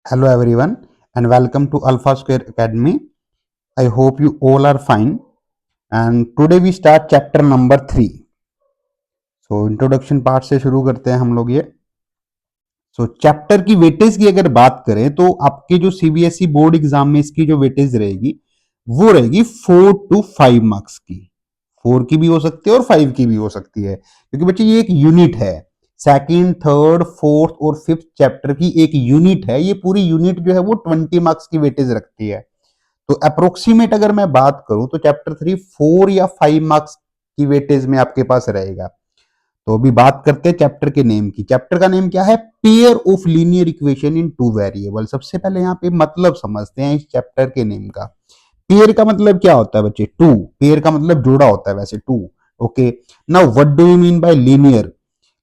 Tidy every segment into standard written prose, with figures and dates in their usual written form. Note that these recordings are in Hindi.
Hello everyone and welcome to Alpha Square Academy. I hope you all are fine and today we start chapter number 3. So introduction part से शुरू करते हैं हम लोग ये. So चैप्टर की वेटेज की अगर बात करें तो आपके जो सीबीएसई बोर्ड एग्जाम में इसकी जो वेटेज रहेगी वो रहेगी 4 to 5 मार्क्स की. 4 की भी हो सकती है और 5 की भी हो सकती है क्योंकि बच्चे ये एक यूनिट है. सेकंड, थर्ड, फोर्थ और फिफ्थ चैप्टर की एक यूनिट है. ये पूरी यूनिट जो है वो 20 मार्क्स की वेटेज रखती है. तो अप्रोक्सीमेट अगर मैं बात करूं तो चैप्टर 3 4 या 5 मार्क्स की वेटेज में आपके पास रहेगा. तो अभी बात करते हैं चैप्टर के नेम की. चैप्टर का नेम क्या है? Pair of linear equation in two variable. सबसे पहले यहाँ पे मतलब समझते हैं इस चैप्टर के नेम का. पेयर का मतलब क्या होता है बच्चे? टू. पेयर का मतलब जोड़ा होता है वैसे two. Okay. Now what do you mean by linear?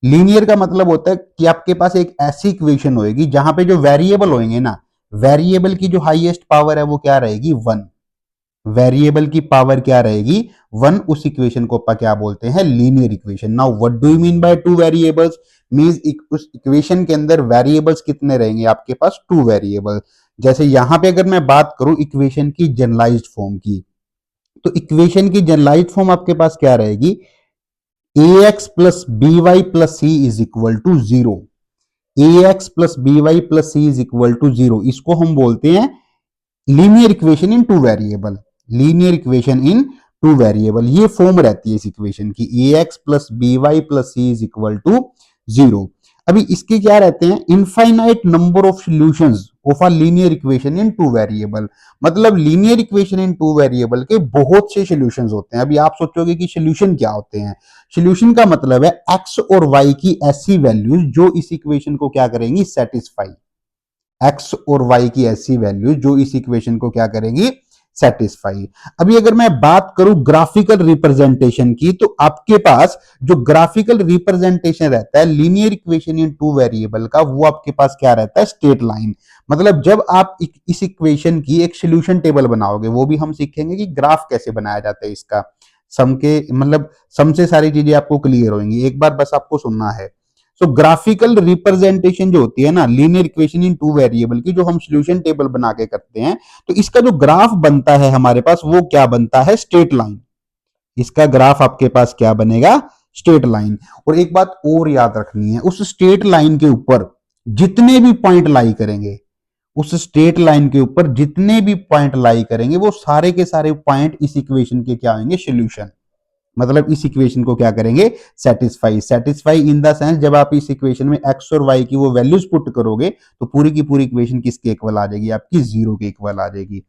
Linear का मतलब होता है कि आपके पास एक ऐसी इक्वेशन होगी जहां पे जो वेरिएबल होंगे ना, वेरिएबल की जो हाईएस्ट पावर है वो क्या रहेगी? 1. वेरिएबल की पावर क्या रहेगी? 1. उस इक्वेशन को अपन क्या बोलते हैं? Linear equation. Now what do you mean by two variables? Means उस इक्वेशन के अंदर वेरिएबल्स कितने रहेंगे आपके पास? 2 वेरिएबल. जैसे यहां पे अगर मैं बात करूं इक्वेशन की जनरलाइज्ड फॉर्म की, तो इक्वेशन की जनरलाइज्ड फॉर्म आपके पास क्या रहेगी? ax plus B Y plus C is equal to 0. ax plus B Y plus C is equal to 0. इसको हम बोलते हैं linear equation in two variable. Linear equation in two variable ये फॉर्म रहती है इस इक्वेशन की. ax plus B Y plus C is equal to 0. अभी इसके क्या रहते हैं? Infinite number of solutions of a linear equation in two variable. मतलब linear equation in two variable के बहुत से सॉल्यूशंस होते हैं. अभी आप सोचोगे कि सॉल्यूशन क्या होते हैं? सॉल्यूशन का मतलब है एक्स और वाई की ऐसी वैल्यूज जो इस इक्वेशन को क्या करेंगी? सेटिस्फाई. एक्स और वाई की ऐसी वैल्यूज जो इस इक्वेशन को क्या करेंगी? सेटिस्फाई. अभी अगर मैं बात करूं ग्राफिकल रिप्रेजेंटेशन की, तो आपके पास जो ग्राफिकल रिप्रेजेंटेशन रहता है linear equation in two variable का, वो आपके पास क्या रहता है? Straight line. मतलब जब आप इस इक्वेशन की एक सॉल्यूशन टेबल बनाओगे, वो भी हम सीखेंगे कि ग्राफ कैसे बनाया जाता है इसका. सम के मतलब सम से सारी चीजें आपको क्लियर होंगी. एक बार बस आपको सुनना है. सो ग्राफिकल रिप्रेजेंटेशन जो होती है ना linear equation in two variable की, जो हम सॉल्यूशन टेबल बना के करते हैं, तो इसका जो ग्राफ बनता है हमारे पास वो क्या बनता है? Straight line. इसका ग्राफ आपके पास क्या बनेगा? Straight line. और एक बात और याद रखनी है, उस स्ट्रेट लाइन के ऊपर जितने भी पॉइंट लाई करेंगे, उस स्ट्रेट लाइन के ऊपर जितने भी पॉइंट लाई करेंगे, वो सारे के सारे पॉइंट इस इक्वेशन के क्या होंगे? सॉल्यूशन. मतलब इस इक्वेशन को क्या करेंगे? Satisfy. Satisfy in the sense जब आप इस इक्वेशन में एक्स और वाई की वो वैल्यूज पुट करोगे तो पूरी की पूरी इक्वेशन किसके इक्वल आ जाएगी? आपकी 0 के इक्वल आ जाएगी.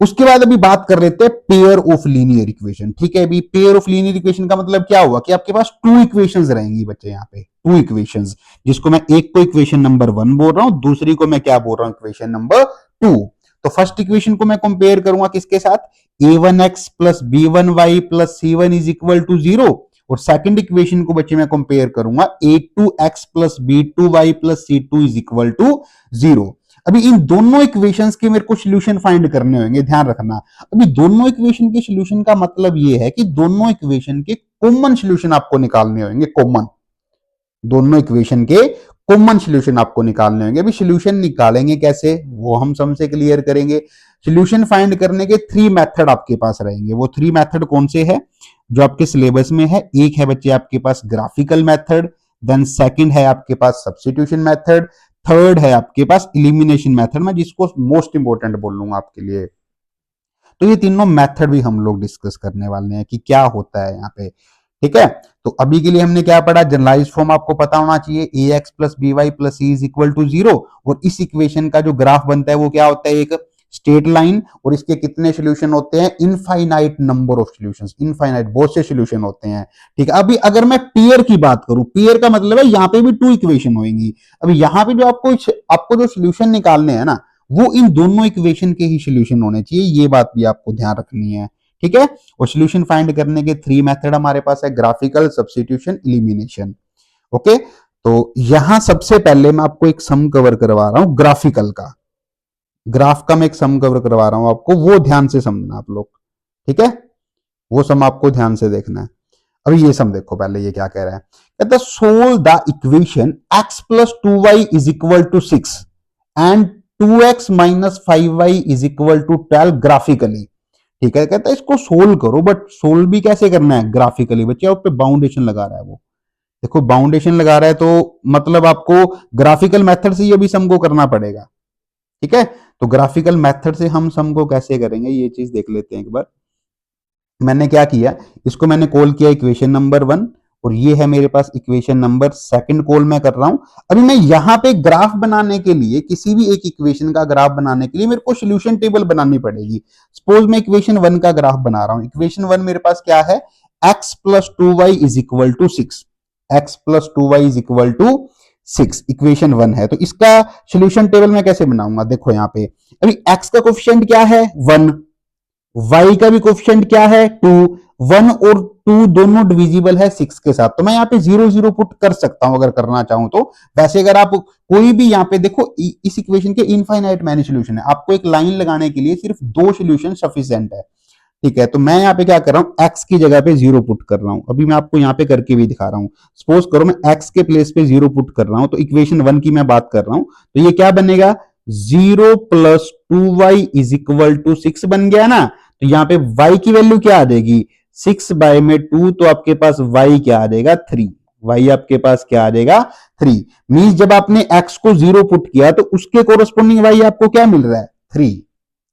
उसके बाद अभी बात कर लेते हैं पेयर ऑफ लीनियर इक्वेशन. ठीक है. अभी पेयर ऑफ लीनियर इक्वेशन का मतलब क्या हुआ कि आपके पास 2 इक्वेशंस रहेंगी बच्चे. यहाँ पे 2 इक्वेशंस, जिसको मैं एक को इक्वेशन नंबर 1 बोल रहा हूं, दूसरी को मैं क्या बोल रहा हूं? Equation number 2. तो फर्स्ट इक्वेशन को मैं कंपेयर करूंगा किसके साथ? a1x plus b1y plus c1 is equal to 0. और सेकंड इक्वेशन को बच्चे मैं कंपेयर करूंगा a2x plus b2y plus c2 is equal to 0. अभी इन दोनों इक्वेशंस के मेरे को सॉल्यूशन फाइंड करने होंगे. ध्यान रखना. अभी दोनों इक्वेशन के सॉल्यूशन का मतलब ये है कि दोनों इक्वेशन के कॉमन सॉल्यूशन आपको निकालने होंगे. कॉमन. दोनों इक्वेशन के कॉमन सॉल्यूशन आपको निकालने होंगे. अभी सॉल्यूशन निकालेंगे कैसे वो हम सम से क्लियर करेंगे. सॉल्यूशन फाइंड करने के 3 मेथड आपके पास रहेंगे. वो 3 मेथड कौन से हैं जो आपके सिलेबस में है? एक है बच्चे आपके पास ग्राफिकल मेथड, देन सेकंड है आपके पास सब्स्टिट्यूशन मेथड, थर्ड है आपके पास इलिमिनेशन मेथड. मैं जिसको मोस्ट इंपोर्टेंट बोल लूंगा आपके लिए. तो ये तीनों मेथड भी हम लोग डिस्कस करने वाले हैं कि क्या होता है यहाँ पे. ठीक है. तो अभी के लिए हमने क्या पढ़ा? जनरलाइज फॉर्म आपको पता होना चाहिए. A x plus B Y plus C is equal to 0. और इस इक्वेशन का जो ग्राफ बनता है वो क्या होता है? एक स्ट्रेट लाइन. और इसके कितने सॉल्यूशन होते हैं? Infinite number of solutions. Infinite, बहुत से सॉल्यूशन होते हैं. ठीक है. अभी अगर मैं पेयर की बात करूं, पेयर का मतलब है यहाँ पे भी 2 इक्वेशन होंगी. अभी यहाँ पे जो आपको जो सॉल्यूशन निकालने हैं ना, वो इन दोनों इक्वेशन के ही सॉल्यूशन होने चाहिए. ये बात भी आपको ध्यान रखनी है. ठीक है. और सॉल्यूशन फाइंड करने के 3 मेथड हमारे पास है: ग्राफिकल, सब्स्टिट्यूशन, इलिमिनेशन. ओके. तो यहां सबसे पहले मैं आपको एक सम कवर करवा रहा हूं ग्राफिकल का. ग्राफ का मैं एक सम कवर करवा रहा हूं आपको, वो ध्यान से समझना आप लोग. ठीक है. वो सम आपको ध्यान से देखना है. अभी ये सम देखो पहले, ये क्या कह रहा है. कहता है solve the equation x plus 2y is equal to 6 and 2x minus 5y is equal to 12 graphically. ठीक है, कहता है इसको सोल्व करो, बट सोल्व भी कैसे करना है, ग्राफिकली। बच्चे आप पे बाउंडेशन लगा रहा है वो, देखो बाउंडेशन लगा रहा है, तो मतलब आपको ग्राफिकल मेथड से ये भी सम को करना पड़ेगा। ठीक है, तो ग्राफिकल मेथड से हम सम को कैसे करेंगे ये चीज देख लेते हैं एक बार। मैंने क्या किया, इसको मैंने कॉल किया इक्वेशन नंबर 1, और ये है मेरे पास इक्वेशन नंबर 2 कॉल मैं कर रहा हूं। अभी मैं यहां पे ग्राफ बनाने के लिए, किसी भी एक इक्वेशन का ग्राफ बनाने के लिए मेरे को सोल्यूशन टेबल बनानी पड़ेगी। सपोज मैं इक्वेशन 1 का ग्राफ बना रहा हूं। इक्वेशन 1 मेरे पास क्या है, x plus 2y is equal to 6, x plus 2y is equal to 6 equation 1 है। तो इसका सोल्यूशन टेबल मैं कैसे बनाऊंगा, देखो यहां पे अभी x का कोफिशिएंट क्या है 1, y का भी कोफिशिएंट क्या है 2, 1 और 2 दोनों डिविजिबल है 6 के साथ, तो मैं यहाँ पे 0 0 पुट कर सकता हूं अगर करना चाहूं तो। वैसे अगर आप कोई भी यहाँ पे देखो, इस इक्वेशन के इनफाइनाइट मैनी सोल्यूशन है, आपको एक लाइन लगाने के लिए सिर्फ 2 सोल्यूशन सफिशिएंट है। ठीक है, तो मैं यहाँ पे क्या कर रहा हूँ, x की जगह पे 0 पुट कर रहा हूं। अभी मैं आपको यहाँ पे करके भी दिखा रहा हूँ। सपोज करो मैं x के प्लेस पे 0 पुट कर रहा हूं, तो इक्वेशन 1 की मैं बात कर रहा हूं, तो ये क्या बनेगा, 0 plus 2y is equal to 6 बन गया ना। तो यहाँ पे y की वैल्यू क्या आ जाएगी, 6 बाय में 2, तो आपके पास y क्या आ जाएगा 3, y आपके पास क्या आ जाएगा 3। मींस जब आपने x को 0 पुट किया तो उसके कोरस्पोंडिंग y आपको क्या मिल रहा है 3,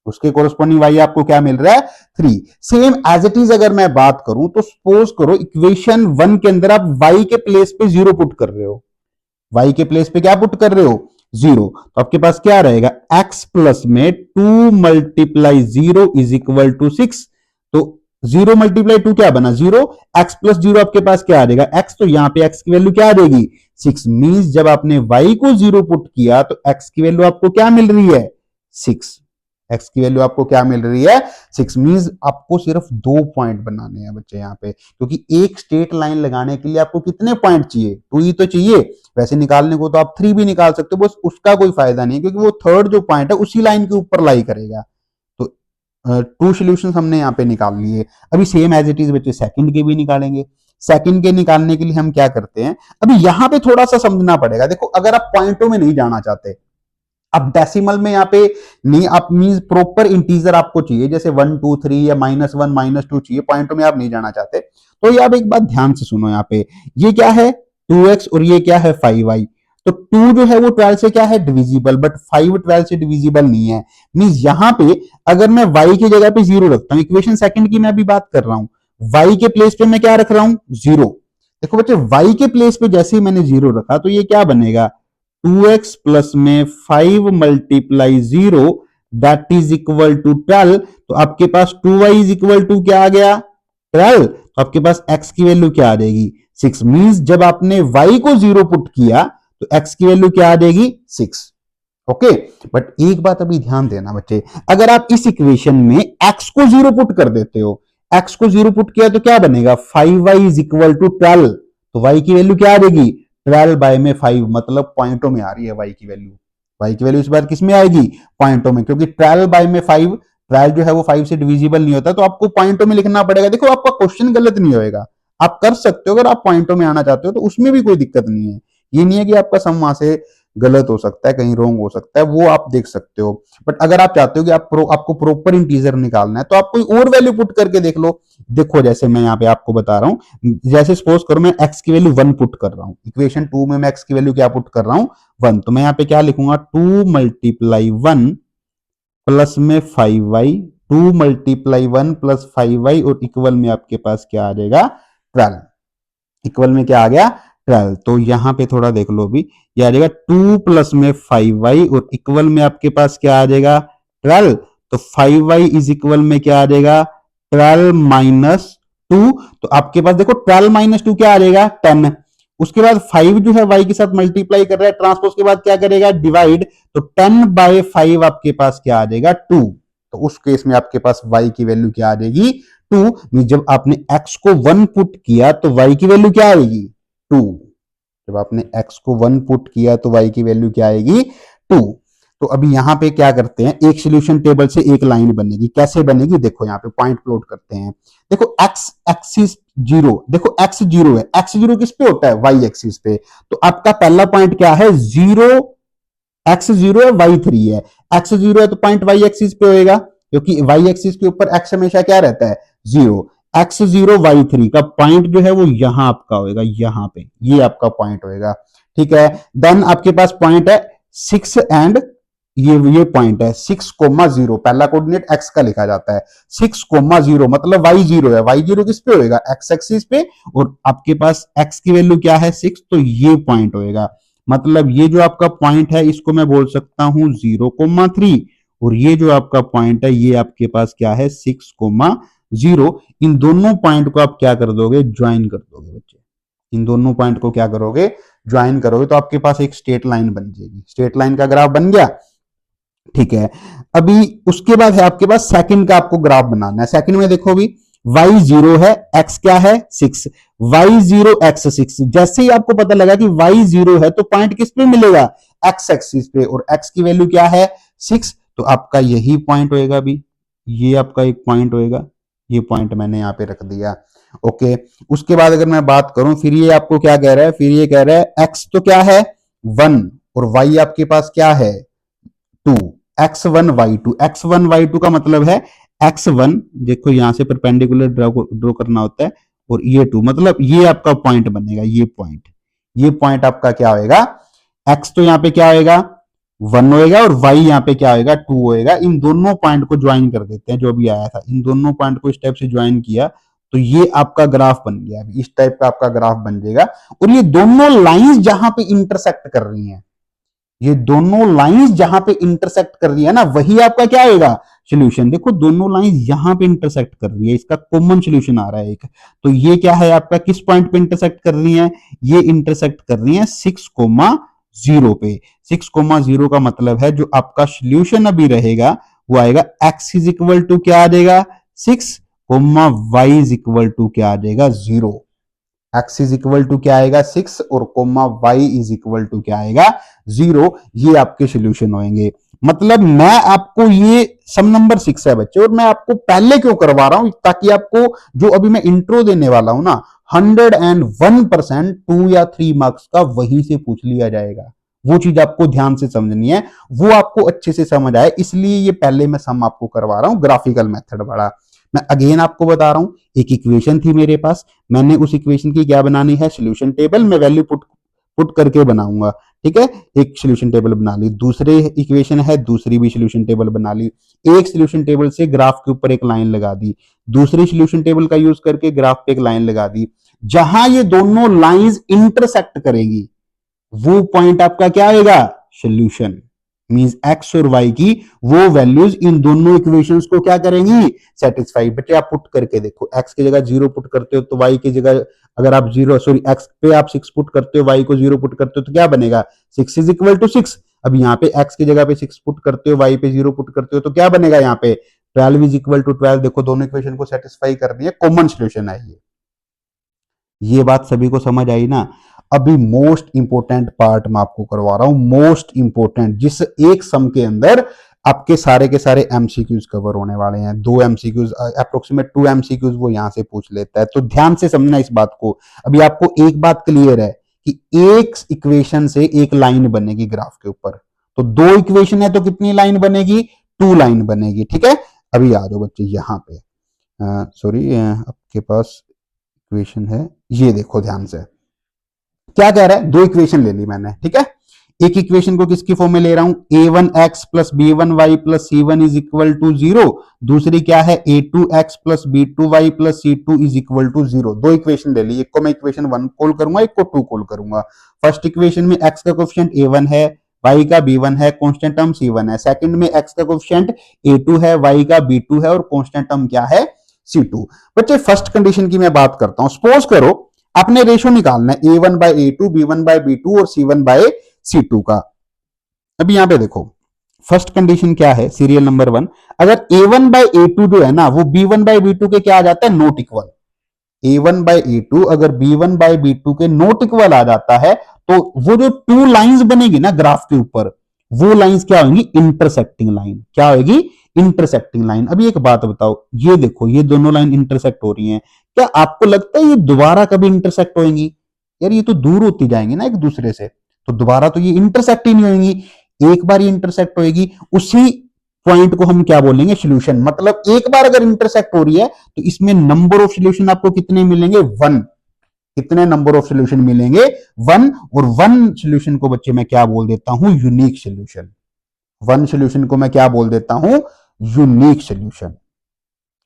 उसके कोरस्पोंडिंग y आपको क्या मिल रहा है 3। सेम एज इट इज अगर मैं बात करूं, तो सपोज करो इक्वेशन 1 के अंदर आप y के प्लेस पे 0 पुट कर रहे हो, y के प्लेस पे क्या पुट कर रहे हो 0, तो आपके पास क्या रहेगा, x प्लस में 2 मल्टीप्लाई 0 इज इक्वल टू 6। तो 0 मल्टीप्लाई 2 क्या बना 0, x प्लस 0 आपके पास क्या आ जाएगा x, तो यहां पे x की वैल्यू क्या आ जाएगी 6। मींस जब आपने y को 0 पुट किया तो x की वैल्यू आपको क्या मिल रही है 6, x की वैल्यू आपको क्या मिल रही है 6। मींस आपको सिर्फ 2 पॉइंट बनाने हैं बच्चे यहाँ पे, क्योंकि एक स्ट्रेट लाइन लगाने के लिए आपको कितने पॉइंट चाहिए, 2 ही तो चाहिए। वैसे निकालने को तो आप 3 भी निकाल सकते हो, बस उसका कोई फायदा नहीं, क्योंकि वो थर्ड जो पॉइंट है उसी लाइन के ऊपर लाई करेगा। तो 2 सॉल्यूशन हमने यहाँ पे निकाल लिए। अभी सेम एज इट इज बच्चे सेकंड के भी निकालेंगे। सेकंड के निकालने के लिए हम क्या करते हैं, अभी यहां पे थोड़ा सा समझना पड़ेगा। देखो अगर आप पॉइंटों में नहीं जाना चाहते, अब डेसिमल में यहाँ पे नहीं, आप मींस प्रॉपर इंटीजर आपको चाहिए, जैसे 1 2 3 या -1 -2 चाहिए, पॉइंटों में आप नहीं जाना चाहते, तो ये आप एक बात ध्यान से सुनो। यहाँ पे ये क्या है 2x और ये क्या है 5y। तो 2 जो है वो 12 से क्या है डिविजिबल, बट 5 12 से डिविजिबल नहीं है। मींस यहाँ पे अगर मैं y की जगह पे 0 रखता हूँ, इक्वेशन सेकंड की मैं अभी बात कर रहा हूँ, y के प्लेस पे मैं क्या रख रहा हूँ 0। देखो बच्चे y के प्लेस पे जैसे ही मैंने 0 रखा, तो ये क्या बनेगा 2x प्लस में 5 multiply 0 that is equal to 12। तो आपके पास 2y इज इक्वल टू क्या आ गया 12, तो आपके पास x की वैल्यू क्या आ जाएगी 6। मींस जब आपने y को 0 पुट किया तो x की वैल्यू क्या आ जाएगी 6। ओके, बट एक बात अभी ध्यान देना बच्चे, अगर आप इस इक्वेशन में x को 0 पुट कर देते हो, x को 0 पुट किया तो क्या बनेगा 5y इज इक्वल टू 12। तो y की वैल्यू क्या आ जाएगी 12 बाय में 5, मतलब पॉइंटों में आ रही है y की वैल्यू। y की वैल्यू इस बार किस में आएगी पॉइंटों में, क्योंकि 12 बाय में 5, 12 जो है वो 5 से डिविजिबल नहीं होता, तो आपको पॉइंटों में लिखना पड़ेगा। देखो आपका क्वेश्चन गलत नहीं होएगा, आप कर सकते हो, अगर आप पॉइंटों में आना चाहते हो तो उसमें भी कोई दिक्कत नहीं है। ये नहीं है कि आपका सम वहां से गलत हो सकता है, कहीं रॉन्ग हो सकता है, वो आप देख सकते हो। बट अगर आप चाहते हो कि आपको प्रॉपर इंटीजर निकालना है, तो आप कोई और वैल्यू पुट करके देख लो। देखो जैसे मैं यहाँ पे आपको बता रहा हूँ, जैसे सपोज करो मैं x की वैल्यू 1 पुट कर रहा हूँ, इक्वेशन 2 में मैं x की वैल्यू क्या पुट कर रहा हूँ 1, तो मैं यहाँ पे क्या लिखूंगा 2 मल्टीप्लाई 1 प्लस में 5y, 2 मल्टीप्लाई 1 प्लस 5y, और इक्वल में आपके पास क्या आ जाएगा 12। इक्वल में क्या आ गया 12। तो यहां पे थोड़ा देख लो, भी ये आ जाएगा 2 प्लस में 5y, और इक्वल में आपके पास क्या आ जाएगा 12। तो 5y इज इक्वल में क्या आ जाएगा 12 माइनस 2। तो आपके पास देखो 12 माइनस 2 क्या आ जाएगा 10। उसके बाद 5 जो है y के साथ मल्टीप्लाई कर रहा है, ट्रांसपोज के बाद क्या करेगा डिवाइड, तो 10 बाय 5 आपके पास क्या आ जाएगा 2। तो उस केस में आपके पास y की वैल्यू क्या आ जाएगी 2। जब आपने x को 1 पुट किया तो y की वैल्यू क्या आएगी 2। जब आपने x को 1 पुट किया तो y की वैल्यू क्या आएगी 2। तो अभी यहां पे क्या करते हैं, एक सॉल्यूशन टेबल से एक लाइन बनेगी। कैसे बनेगी देखो, यहाँ पे पॉइंट प्लॉट करते हैं। देखो x एक्सिस 0, देखो x 0 है, x 0 किस पे होता है y एक्सिस पे। तो आपका पहला पॉइंट क्या है 0 एक्स 0 है, वाई 3 है। एक्स 0 है तो पॉइंट वाई एक्सिस पे होएगा, क्योंकि वाई एक्सिस के ऊपर एक्स हमेशा क्या रहता है, 0। एक्स 0 वाई 3 का पॉइंट जो है वो यहां आपका होएगा, यहां पे ये आपका पॉइंट होएगा, ठीक है। देन आपके पास पॉइंट है 6 एंड ये पॉइंट है 6,0, पहला कोऑर्डिनेट एक्स का लिखा जाता है 6,0, मतलब वाई 0 है, वाई 0 किस पे होएगा, एक्स एक्सिस पे, और आपके पास एक्स की वैल्यू क्या है 6, तो ये पॉइंट होएगा। मतलब ये जो आपका पॉइंट है इसको मैं बोल सकता हूं 0,3, और ये जो आपका पॉइंट है ये आपके पास क्या है 6,0। इन दोनों पॉइंट को आप क्या कर दोगे, ज्वाइन कर दोगे बच्चे। इन दोनों पॉइंट को क्या करोगे, ज्वाइन करोगे, तो आपके पास एक स्ट्रेट लाइन बन जाएगी। स्ट्रेट लाइन का ग्राफ बन गया, ठीक है। अभी उसके बाद है आपके पास सेकंड का आपको ग्राफ बनाना है। सेकंड में देखो भी y 0 है, x क्या है 6, y 0 x 6। जैसे ही आपको पता लगा कि y 0 है तो पॉइंट किस पे मिलेगा, x एक्सिस पे, और x की वैल्यू क्या है 6, तो आपका यही पॉइंट होएगा भी, ये आपका एक पॉइंट होएगा, ये पॉइंट मैंने यहां पे रख दिया, ओके। उसके बाद अगर मैं बात करूं, फिर ये आपको क्या कह रहा है, फिर ये कह रहा है x तो क्या है 1, और y आपके पास क्या है 2, x1 y2, x1 y2 का मतलब है x1, देखो यहां से परपेंडिकुलर ड्रॉ करना होता है, और ये 2, मतलब ये आपका पॉइंट बनेगा, ये पॉइंट आपका क्या होएगा, x तो यहां पे क्या होएगा 1 होएगा, और y यहां पे क्या होएगा 2 होएगा। इन दोनों पॉइंट को ज्वाइन कर देते हैं, जो भी आया था, इन दोनों पॉइंट को इस टाइप से ज्वाइन किया तो ये आपका ग्राफ बन गया, इस टाइप का आपका ग्राफ बन जाएगा। और ये दोनों लाइंस जहां पे इंटरसेक्ट कर रही हैं, ये दोनों लाइंस जहां पे इंटरसेक्ट कर रही है ना, वही आपका क्या होगा सोल्यूशन। देखो दोनों लाइंस यहां पे इंटरसेक्ट कर रही है, इसका कॉमन सोल्यूशन आ रहा है एक, तो ये क्या है आपका, किस पॉइंट पे इंटरसेक्ट कर रही है, ये इंटरसेक्ट कर रही है 6,0 पे। 6,0 का मतलब है जो आपका सोल्यूशन अभी रहेगा वो आएगा x इज इक्वल टू क्या आ जाएगा 6, y इज इक्वल टू क्या आ जाएगा 0। x इज इक्वल टू क्या आएगा 6, और comma y is equal to क्या आएगा 0। ये आपके सोल्यूशन होंगे। मतलब मैं आपको ये सम नंबर 6 है बच्चे, और मैं आपको पहले क्यों करवा रहा हूं, ताकि आपको जो अभी मैं इंट्रो देने वाला हूं ना 101% 2 या 3 मार्क्स का वहीं से पूछ लिया जाएगा। वो चीज आपको ध्यान से समझनी है, वो आपको अच्छे से समझ आए, इसलिए ये पहले मैं सम आपको करवा रहा हूं ग्राफिकल मेथड वाला। मैं अगेन आपको बता रहा हूं, एक इक्वेशन थी मेरे पास, मैंने उस इक्वेशन की क्या बनानी है सोल्यूशन टेबल, में वैल्यू पुट करके बनाऊंगा, ठीक है। एक सोल्यूशन टेबल बना ली, दूसरे इक्वेशन है दूसरी भी सोल्यूशन टेबल बना ली, एक सोल्यूशन टेबल से ग्राफ के ऊपर एक लाइन लगा दी, दूसरी सोल्यूशन टेबल का यूज करके ग्राफ पे एक लाइन लगा दी। जहां ये दोनों लाइंस इंटरसेक्ट करेंगी वो पॉइंट आपका क्या आएगा सोल्यूशन। मींस एक्स और वाई की वो वैल्यूज इन दोनों इक्वेशंस को क्या करेंगी सेटिस्फाई। बच्चे आप पुट करके देखो, एक्स की जगह 0 पुट करते हो तो वाई की जगह अगर आप 0 सॉरी एक्स पे आप 6 पुट करते हो, वाई को 0 पुट करते हो तो क्या बनेगा 6 इज इक्वल टू 6। अब यहाँ पे एक्स की जगह पे 6 पुट करते हो, वाई पे 0 पुट करते हो तो क्या बनेगा यहाँ पे 12 इज इक्वल टू 12। देखो दोनों इक्वेशन को सेटिस्फाई करनी है, कॉमन सोल्यूशन है ये बात सभी को समझ आई ना। अभी मोस्ट इंपोर्टेंट पार्ट मैं आपको करवा रहा हूं, मोस्ट इंपोर्टेंट, जिस एक सम के अंदर आपके सारे के सारे एमसीक्यूज कवर होने वाले हैं। 2 एमसीक्यूज अप्रोक्सीमेट 2 एमसीक्यूज वो यहां से पूछ लेता है, तो ध्यान से समझना इस बात को। अभी आपको एक बात क्लियर है कि एक इक्वेशन से एक लाइन बनेगी ग्राफ के ऊपर, तो 2 इक्वेशन है तो कितनी लाइन बनेगी 2 लाइन बनेगी, ठीक है। अभी आ जाओ बच्चे यहाँ पे, सॉरी आपके पास इक्वेशन है, ये देखो ध्यान से क्या कह रहा है। 2 इक्वेशन ले ली मैंने, ठीक है। एक इक्वेशन को किसकी फॉर्म में ले रहा हूं, a1x plus b1y plus c1 is equal to 0। दूसरी क्या है a2x plus b2y plus c2 is equal to 0। 2 equation ले ली, एक को मैं इक्वेशन 1 कॉल करूंगा, एक को 2 कॉल करूंगा। फर्स्ट इक्वेशन में x का कोएफिशिएंट a1 है, y का b1 है, कांस्टेंट टर्म c1 है। सेकंड में x का कोएफिशिएंट a2 है, y का b2 है, और कांस्टेंट टर्म क्या है c2। बच्चे फर्स्ट कंडीशन की मैं बात करता हूं, सपोज करो आपने रेशो निकालना है a1 by a2, b1 by b2 और c1 बाय c2 का। अभी यहां पे देखो फर्स्ट कंडीशन क्या है, सीरियल नंबर 1, अगर a1 बाय a2 जो है ना वो b1 बाय b2 के क्या आ जाता है not equal. a1 by a2 अगर b1 बाय b2 के नॉट इक्वल आ जाता है तो वो जो 2 लाइंस बनेगी ना ग्राफ के ऊपर, वो लाइंस क्या होंगी इंटरसेक्टिंग लाइन। क्या होगी इंटरसेक्टिंग लाइन। अभी एक बात बताओ, ये देखो ये दोनों लाइन इंटरसेक्ट हो रही हैं, क्या आपको लगता है ये दोबारा कभी इंटरसेक्ट होंगी? यार ये तो दूर होती जाएंगी ना एक दूसरे से, तो दोबारा तो ये इंटरसेक्ट ही नहीं होंगी। एक बार ये इंटरसेक्ट होगी, उसी पॉइंट को हम क्या बोलेंगे, सोल्यूशन। मतलब एक बार अगर इंटरसेक्ट हो रही है तो इसमें नंबर ऑफ सोल्यूशन आपको कितने मिलेंगे, 1। कितने नंबर ऑफ सोल्यूशन मिलेंगे, 1। और 1 सोल्यूशन को बच्चे मैं क्या बोल देता हूं, यूनिक सोल्यूशन। 1 सोल्यूशन को मैं क्या बोल देता हूं, यूनिक सोल्यूशन।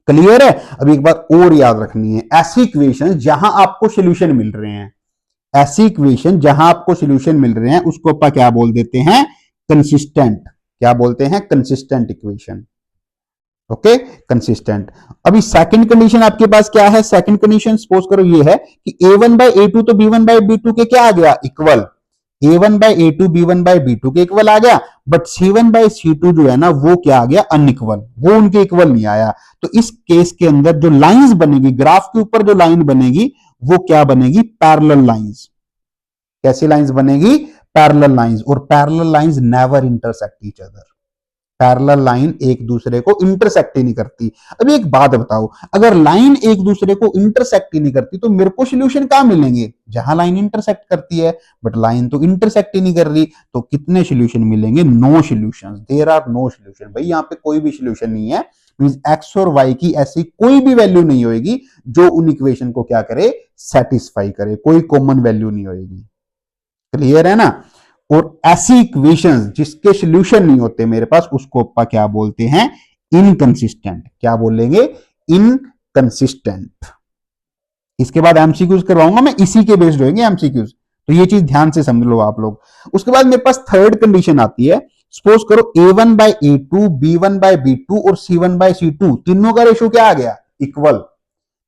क्लियर है। अब एक बात और याद रखनी है, ऐसी इक्वेशन जहां आपको सोल्यूशन मिल रहे हैं, ऐसी इक्वेशन जहां आपको सोल्यूशन मिल रहे हैं उसको अपन क्या बोल देते हैं, कंसिस्टेंट। क्या बोलते हैं, कंसिस्टेंट इक्वेशन। Okay, consistent. अभी सेकंड कंडीशन आपके पास क्या है, सेकंड कंडीशन सपोज करो ये है कि a1/a2 तो b1/b2 के क्या आ गया, इक्वल। a1/a2 b1/b2 के इक्वल आ गया, बट c1/c2 जो है ना वो क्या आ गया, अनइक्वल, वो उनके इक्वल नहीं आया। तो इस केस के अंदर जो लाइंस बनेगी, ग्राफ के ऊपर जो लाइन बनेगी वो क्या बनेगी, पैरेलल लाइंस। कैसी लाइंस बनेगी, पैरेलल लाइंस। और parallel lines never intersect each other. Parallel line एक दूसरे को इंटरसेक्ट ही नहीं करती। अब एक बात बताओ, अगर लाइन एक दूसरे को इंटरसेक्ट ही नहीं करती तो मेरे को सोल्यूशन कहां मिलेंगे, जहां लाइन इंटरसेक्ट करती है। बट लाइन तो इंटरसेक्ट ही नहीं कर रही, तो कितने सोल्यूशन मिलेंगे, no solution. There are no solution. भाई यहां पे कोई भी सोल्यूशन नहीं है। मींस एक्स और वाई की ऐसी कोई भी वैल्यू नहीं होगी जो उन इक्वेशन को क्या करे, सेटिस्फाई करे। कोई कॉमन वैल्यू नहीं होगी। क्लियर है ना। और ऐसी इक्वेशंस जिसके सॉल्यूशन नहीं होते मेरे पास, उसको अपन क्या बोलते हैं, इनकंसिस्टेंट। क्या बोलेंगे, इनकंसिस्टेंट। इसके बाद एमसीक्यूज करवाऊंगा मैं, इसी के बेस्ड होंगे एमसीक्यूज, तो ये चीज ध्यान से समझ लो आप लोग। उसके बाद मेरे पास थर्ड कंडीशन आती है, सपोज करो a1/a2 b1/b2 और c1/c2 तीनों का रेशो क्या आ गया, इक्वल।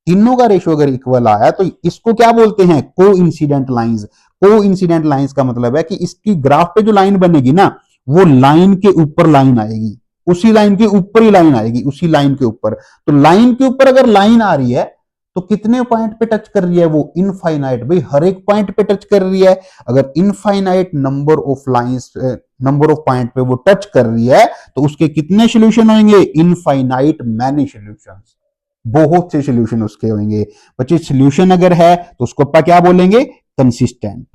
तीनों का रेशो अगर इक्वल आया तो इसको क्या बोलते हैं, को इंसिडेंट लाइंस। को इंसिडेंट लाइंस का मतलब है कि इसकी ग्राफ पे जो लाइन बनेगी ना, वो लाइन के ऊपर लाइन आएगी, उसी लाइन के ऊपर ही लाइन आएगी, उसी लाइन के ऊपर। तो लाइन के ऊपर अगर लाइन आ रही है तो कितने पॉइंट पे टच कर रही है वो, इनफाइनाइट। भाई हर एक पॉइंट पे टच कर रही है। अगर infinite number of lines, number of point पे वो टच कर रही है तो उसके कितने सोल्यूशन होंगे, इनफाइनाइट मैनी सोल्यूशंस। बहुत से सोल्यूशन उसके होंगे। बच्चे सोल्यूशन अगर है तो उसको अपन क्या बोलेंगे, कंसिस्टेंट।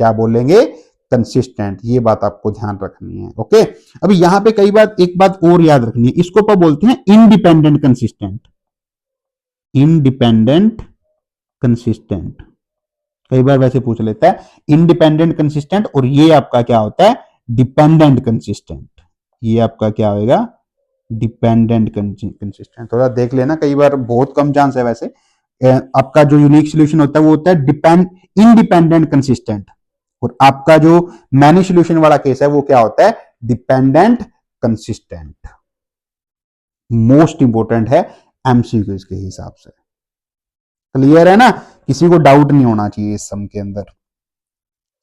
क्या बोलेंगे, कंसिस्टेंट। ये बात आपको ध्यान रखनी है। ओके, अभी यहां पे कई बात, एक बात और याद रखनी है, इसको अपन बोलते हैं इंडिपेंडेंट कंसिस्टेंट। इंडिपेंडेंट कंसिस्टेंट कई बार वैसे पूछ लेता है, इंडिपेंडेंट कंसिस्टेंट। और ये आपका क्या होता है, डिपेंडेंट कंसिस्टेंट। ये आपका क्या होगा, डिपेंडेंट कंसिस्टेंट। थोड़ा देख लेना, कई बार बहुत कम चांस है वैसे। आपका जो यूनिक सोल्यूशन होता है वो होता है इंडिपेंडेंट कंसिस्टेंट, और आपका जो मैनी सोल्यूशन वाला केस है वो क्या होता है, डिपेंडेंट कंसिस्टेंट। मोस्ट इंपोर्टेंट है एमसीक्यूज के हिसाब से। क्लियर है ना, किसी को डाउट नहीं होना चाहिए इस सम के अंदर।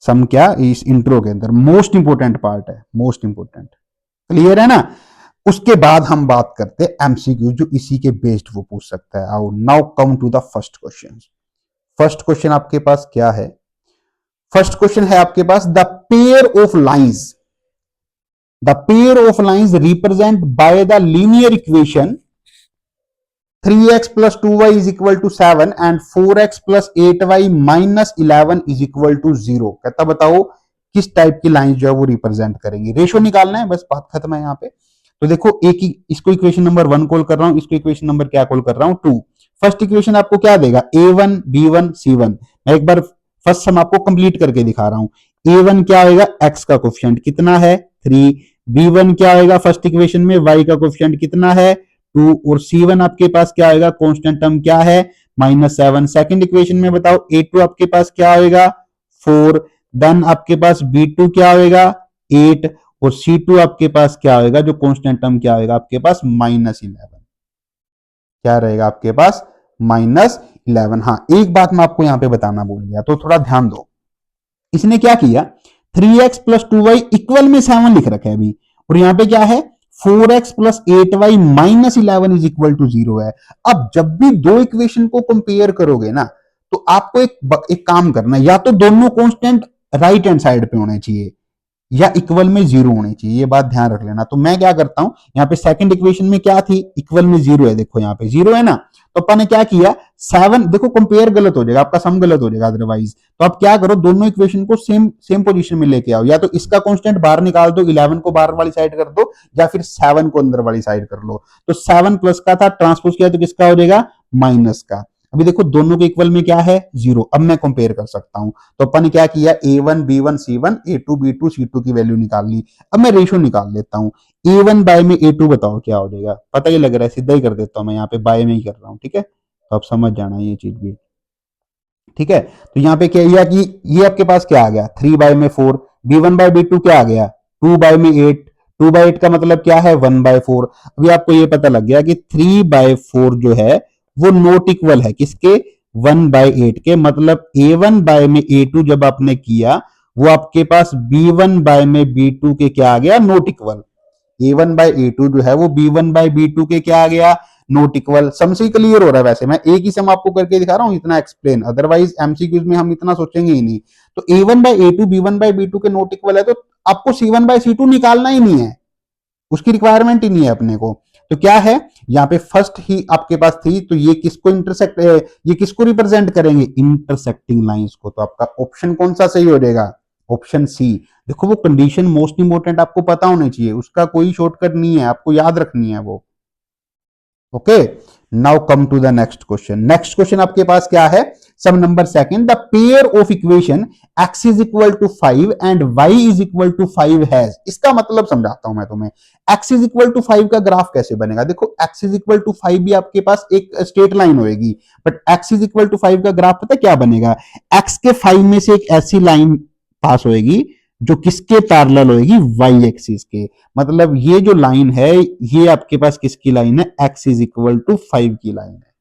सम क्या, इस इंट्रो के अंदर मोस्ट इंपोर्टेंट पार्ट है, मोस्ट इंपोर्टेंट। क्लियर है ना। उसके बाद हम बात करते हैं एमसीक्यू, जो इसी के बेस्ड वो पूछ सकता है। आओ now come to the first question. First question आपके पास क्या है, फर्स्ट क्वेश्चन है आपके पास, the pair of lines, the pair of lines represent by the linear equation 3x plus 2y is equal to 7 and 4x plus 8y minus 11 is equal to 0। कहता बताओ किस टाइप की लाइन जो है वो रिप्रेजेंट करेंगी। रेशो निकालना है, बस बात खत्म है यहाँ पे। तो देखो, एक ही इसको इक्वेशन नंबर 1 कॉल कर रहा हूं, इसको इक्वेशन नंबर क्या कॉल कर रहा हूं, 2। फर्स्ट इक्वेशन आपको क्या देगा, a1 b1 c1। मैं एक बार फर्स्ट सम आपको कंप्लीट करके दिखा रहा हूं। a1 क्या होगा, x का कोफिशिएंट कितना है, 3। b1 क्या होगा, फर्स्ट इक्वेशन में y का कोफिशिएंट कितना है, 2। और c1 आपके पास क्या आएगा, कांस्टेंट टर्म क्या है, -7। सेकंड इक्वेशन में बताओ a2 आपके पास क्या आएगा, 4। देन आपके पास b2 क्या होगा, 8। और c2 आपके पास क्या होगा, जो कांस्टेंट टर्म क्या होगा आपके पास, -11। क्या रहेगा आपके पास, -11। हाँ, एक बात मैं आपको यहां पे बताना भूल गया, तो थोड़ा ध्यान दो। इसने क्या किया, 3x plus 2y इक्वल में 7 लिख रखा है अभी, और यहां पे क्या है, 4x plus 8y minus 11 is equal to 0 है। अब जब भी दो इक्वेशन को कंपेयर करोगे ना, तो आपको एक काम करना है, या तो दोनों कांस्टेंट राइट हैंड साइड पे होने चाहिए या इक्वल में 0 होनी चाहिए। ये बात ध्यान रख लेना। तो मैं क्या करता हूं, यहाँ पे सेकंड इक्वेशन में क्या थी, इक्वल में 0 है, देखो यहाँ पे 0 है ना। तो अपन ने क्या किया, 7 देखो कंपेयर गलत हो जाएगा, आपका सम गलत हो जाएगा अदरवाइज। तो आप क्या करो, दोनों इक्वेशन को सेम सेम पोजीशन में लेके आओ, या तो इसका कांस्टेंट बाहर निकाल दो, 11 को बाहर वाली साइड कर दो, या फिर 7 को अंदर वाली साइड कर लो। तो 7 प्लस का था, ट्रांसपोज किया तो किसका हो जाएगा, माइनस का। अभी देखो दोनों के इक्वल में क्या है, 0। अब मैं कंपेयर कर सकता हूं। तो अपन ने क्या किया, A1 B1 C1 A2 B2 C2 की वैल्यू निकाल ली। अब मैं रेशियो निकाल लेता हूं। A1 बाय में A2 बताओ क्या हो जाएगा, पता ही लग रहा है, सीधा ही कर देता हूं मैं, यहाँ पे बाय में ही कर रहा हूं, ठीक है। तो आप समझ जाना ये चीज भी, ठीक है। तो यहाँ पे क्या किया कि ये आपके पास क्या आ गया, 3 बाय में 4। B1 बाय B2 क्या आ गया, 2 बाय में 8। 2 बाय 8 का मतलब क्या है, 1 बाय 4। अभी आपको ये पता लग गया कि 3 बाय 4 जो है वो नॉट इक्वल है किसके, 1 बाय 8 के। मतलब A1 बाय में A2 जब आपने किया, वो आपके पास B1 बाय में B2 के क्या आ गया, not equal. A1 by A2 जो है वो B1 बाय B2 के क्या आ गया, नॉट इक्वल। सम से क्लियर हो रहा है, वैसे मैं एक ही सम आपको करके दिखा रहा हूं, इतना एक्सप्लेन, अदरवाइज एमसीक्यूज में हम इतना सोचेंगे ही नहीं। तो A1 by A2 B1 by B2 के नॉट इक्वल है, तो आपको C1 बाय C2 निकालना ही नहीं है, उसकी रिक्वायरमेंट ही नहीं है अपने को। तो क्या है, यहाँ पे फर्स्ट ही आपके पास थी, तो ये किसको इंटरसेक्ट, ये किसको रिप्रेजेंट करेंगे, इंटरसेक्टिंग लाइंस को। तो आपका ऑप्शन कौन सा सही हो जाएगा, ऑप्शन सी। देखो वो कंडीशन मोस्ट इंपोर्टेंट आपको पता होनी चाहिए, उसका कोई शॉर्टकट नहीं है, आपको याद रखनी है वो। Okay, now come to the next question. Next question आपके पास क्या है, some number second, the pair of equation x is equal to 5 and y is equal to 5 has. इसका मतलब समझाता हूं मैं तुम्हें। x इज इक्वल टू 5 का ग्राफ कैसे बनेगा, देखो x इज इक्वल टू 5 भी आपके पास एक स्ट्रेट लाइन होगी, but x is equal to 5 का ग्राफ पता क्या बनेगा, x के 5 में से एक ऐसी लाइन पास होगी जो किसके पैरेलल होगी, y एक्सिस के। मतलब ये जो लाइन है ये आपके पास किसकी लाइन है, x इज इक्वल टू 5 की लाइन है।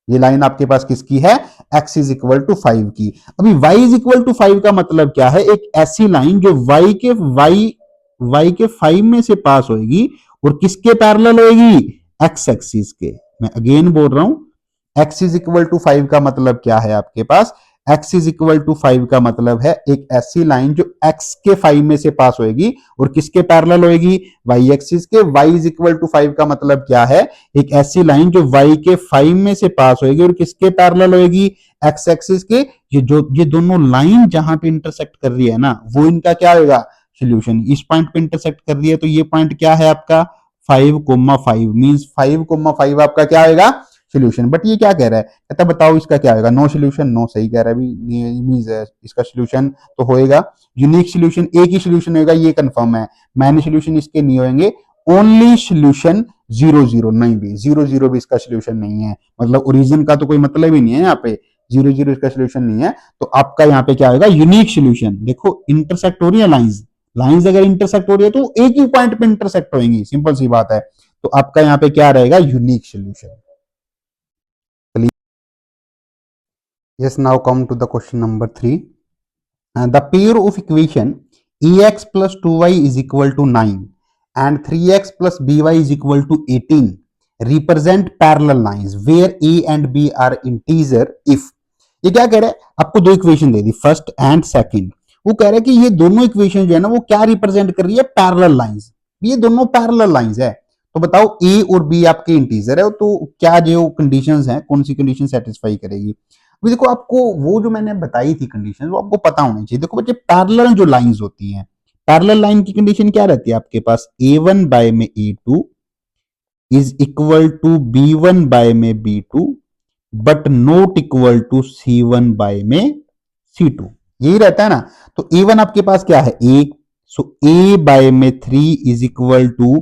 ये लाइन आपके पास किसकी है, x इज इक्वल टू 5 की। अभी y इज इक्वल टू 5 का मतलब क्या है, एक ऐसी लाइन जो y के 5 में से पास होगी और किसके पैरेलल होगी, x एक्सिस के। मैं अगेन बोल रहा हूं, x इज इक्वल टू 5 का मतलब क्या है आपके पास, x इज इक्वल टू 5 का मतलब है एक ऐसी लाइन जो x के 5 में से पास होगी और किसके पैरेलल होगी, y एक्सिस के। y इज इक्वल टू 5 का मतलब क्या है, एक ऐसी लाइन जो y के 5 में से पास होगी और किसके पैरेलल होगी, x एक्सिस के। ये दोनों लाइन जहां पे इंटरसेक्ट कर रही है ना, वो इनका क्या होगा, सोल्यूशन। इस पॉइंट पे इंटरसेक्ट कर रही है, तो ये पॉइंट क्या है आपका 5,5 मींस 5,5 आपका क्या आएगा, सोल्यूशन। बट ये क्या कह रहा है, कहता बताओ इसका क्या होगा, नो सोल्यूशन। नो सही कह रहा है, मींस इसका सोल्यूशन तो होएगा, यूनिक सोल्यूशन, एक ही सोल्यूशन होगा, ये कंफर्म है। मैनी सोल्यूशन इसके नहीं होंगे, ओनली सोल्यूशन 0,0 नहीं भी, 0,0 भी इसका सोल्यूशन नहीं है। मतलब ओरिजिन का तो कोई मतलब ही नहीं है, यहाँ पे 0,0 इसका सोल्यूशन नहीं है। तो आपका यहाँ पे क्या होगा, यूनिक सोल्यूशन। देखो इंटरसेक्ट हो रही है लाइंस, लाइंस अगर इंटरसेक्ट हो रही है तो एक ही पॉइंट पे इंटरसेक्ट होंगी, सिंपल सी बात है। तो आपका यहाँ पे क्या रहेगा, unique solution. Yes, now come to the question number 3. The pair of equation ax plus 2y is equal to 9 and 3x plus by is equal to 18 represent parallel lines where a and b are integer if। ये क्या कह रहा है, आपको दो equation they the, first and second. वो कह रहा है कि ये दोनों इक्वेशन जो है ना वो क्या रिप्रेजेंट कर रही है, पैरेलल लाइंस। ये दोनों पैरेलल लाइंस है। तो बताओ a और b आपके इंटीजर है, तो क्या जो कंडीशंस हैं, कौन सी कंडीशन सेटिस्फाई करेगी। अभी देखो आपको वो जो मैंने बताई थी कंडीशन, वो आपको पता होनी चाहिए। देखो बच्चे पैरेलल जो लाइंस होती हैं, पैरेलल लाइन की कंडीशन क्या रहती है आपके पास, a1 बाय में a2 is equal to b1 by में b2 but not equal to c1 by में c2, यही रहता है ना। तो a1 आपके पास क्या है, a, सो a बाय में 3 is equal to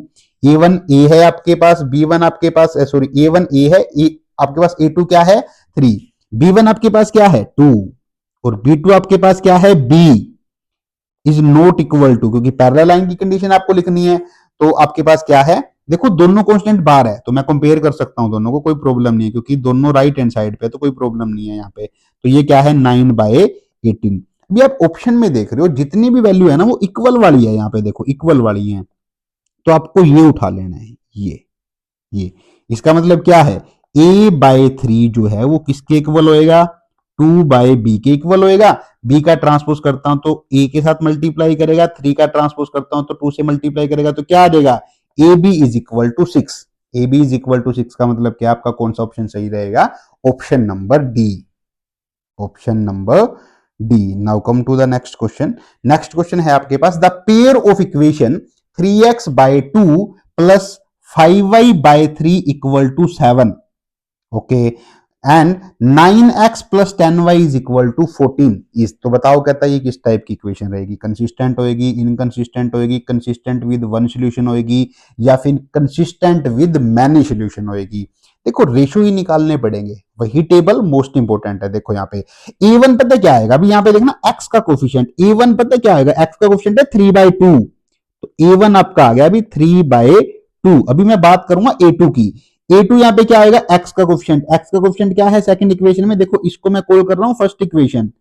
a1 a है आपके पास, b1 आपके पास सॉरी a1 a है, आपके पास a2 क्या है 3, b1 आपके पास क्या है 2 और b2 आपके पास क्या है b is not equal to, क्योंकि पैरेलल लाइन की कंडीशन आपको लिखनी है। तो आपके पास क्या है, देखो दोनों कांस्टेंट बाहर है, तो मैं कंपेयर कर सकता हूं दोनों को, कोई प्रॉब्लम नहीं है, क्योंकि दोनों राइट हैंड साइड पे, तो कोई प्रॉब्लम नहीं है यहाँ पे। तो ये क्या है 9 बाय 18। अभी आप ऑप्शन में देख रहे हो जितनी भी वैल्यू है ना वो इक्वल वाली है, यहाँ पे देखो इक्वल वाली है, तो आपको ये उठा लेना है, ये इसका मतलब क्या है, a बाय 3 जो है वो किसके इक्वल होएगा, 2 बाय b के इक्वल होएगा। b का ट्रांसपोज करता हूं तो a के साथ मल्टीप्लाई करेगा, 3 का ट्रांसपोज करता हूं तो 2 से मल्टीप्लाई करेगा, तो क्या आ जाएगा, ab is equal to 6। A B is equal to 6 का मतलब क्या, आपका कौन सा ऑप्शन सही रहेगा, option number D, option number D. Now come to the next question. Next question है आपके पास, the pair of equation 3x by 2 plus 5y by 3 equal to 7, okay, and 9x plus 10y is equal to 14 is, तो बताओ कहता है ये किस टाइप की इक्वेशन रहेगी, कंसिस्टेंट होएगी, इनकंसिस्टेंट होएगी, कंसिस्टेंट विद वन सॉल्यूशन होएगी, या फिर कंसिस्टेंट विद मैनी सॉल्यूशन होएगी। देखो रेशियो ही निकालने पड़ेंगे, वही टेबल मोस्ट इंपोर्टेंट है। देखो यहाँ पे a1 पता क्या आएगा, अभी यहाँ पे देखना x का कोफिशिएंट, a1 पता क्या आएगा, x का कोफिशिएंट है 3/2, तो a1 आपका आ गया अभी 3/2। अभी मैं बात करूंगा a2 की, a2 यहाँ पे क्या आएगा, x का कोफिशिएंट, x का कोफिशिएंट क्या है सेकंड इक्वेशन में, देखो इसको मैं कॉल कर रहा हूं फर्स्ट इक्वेशन,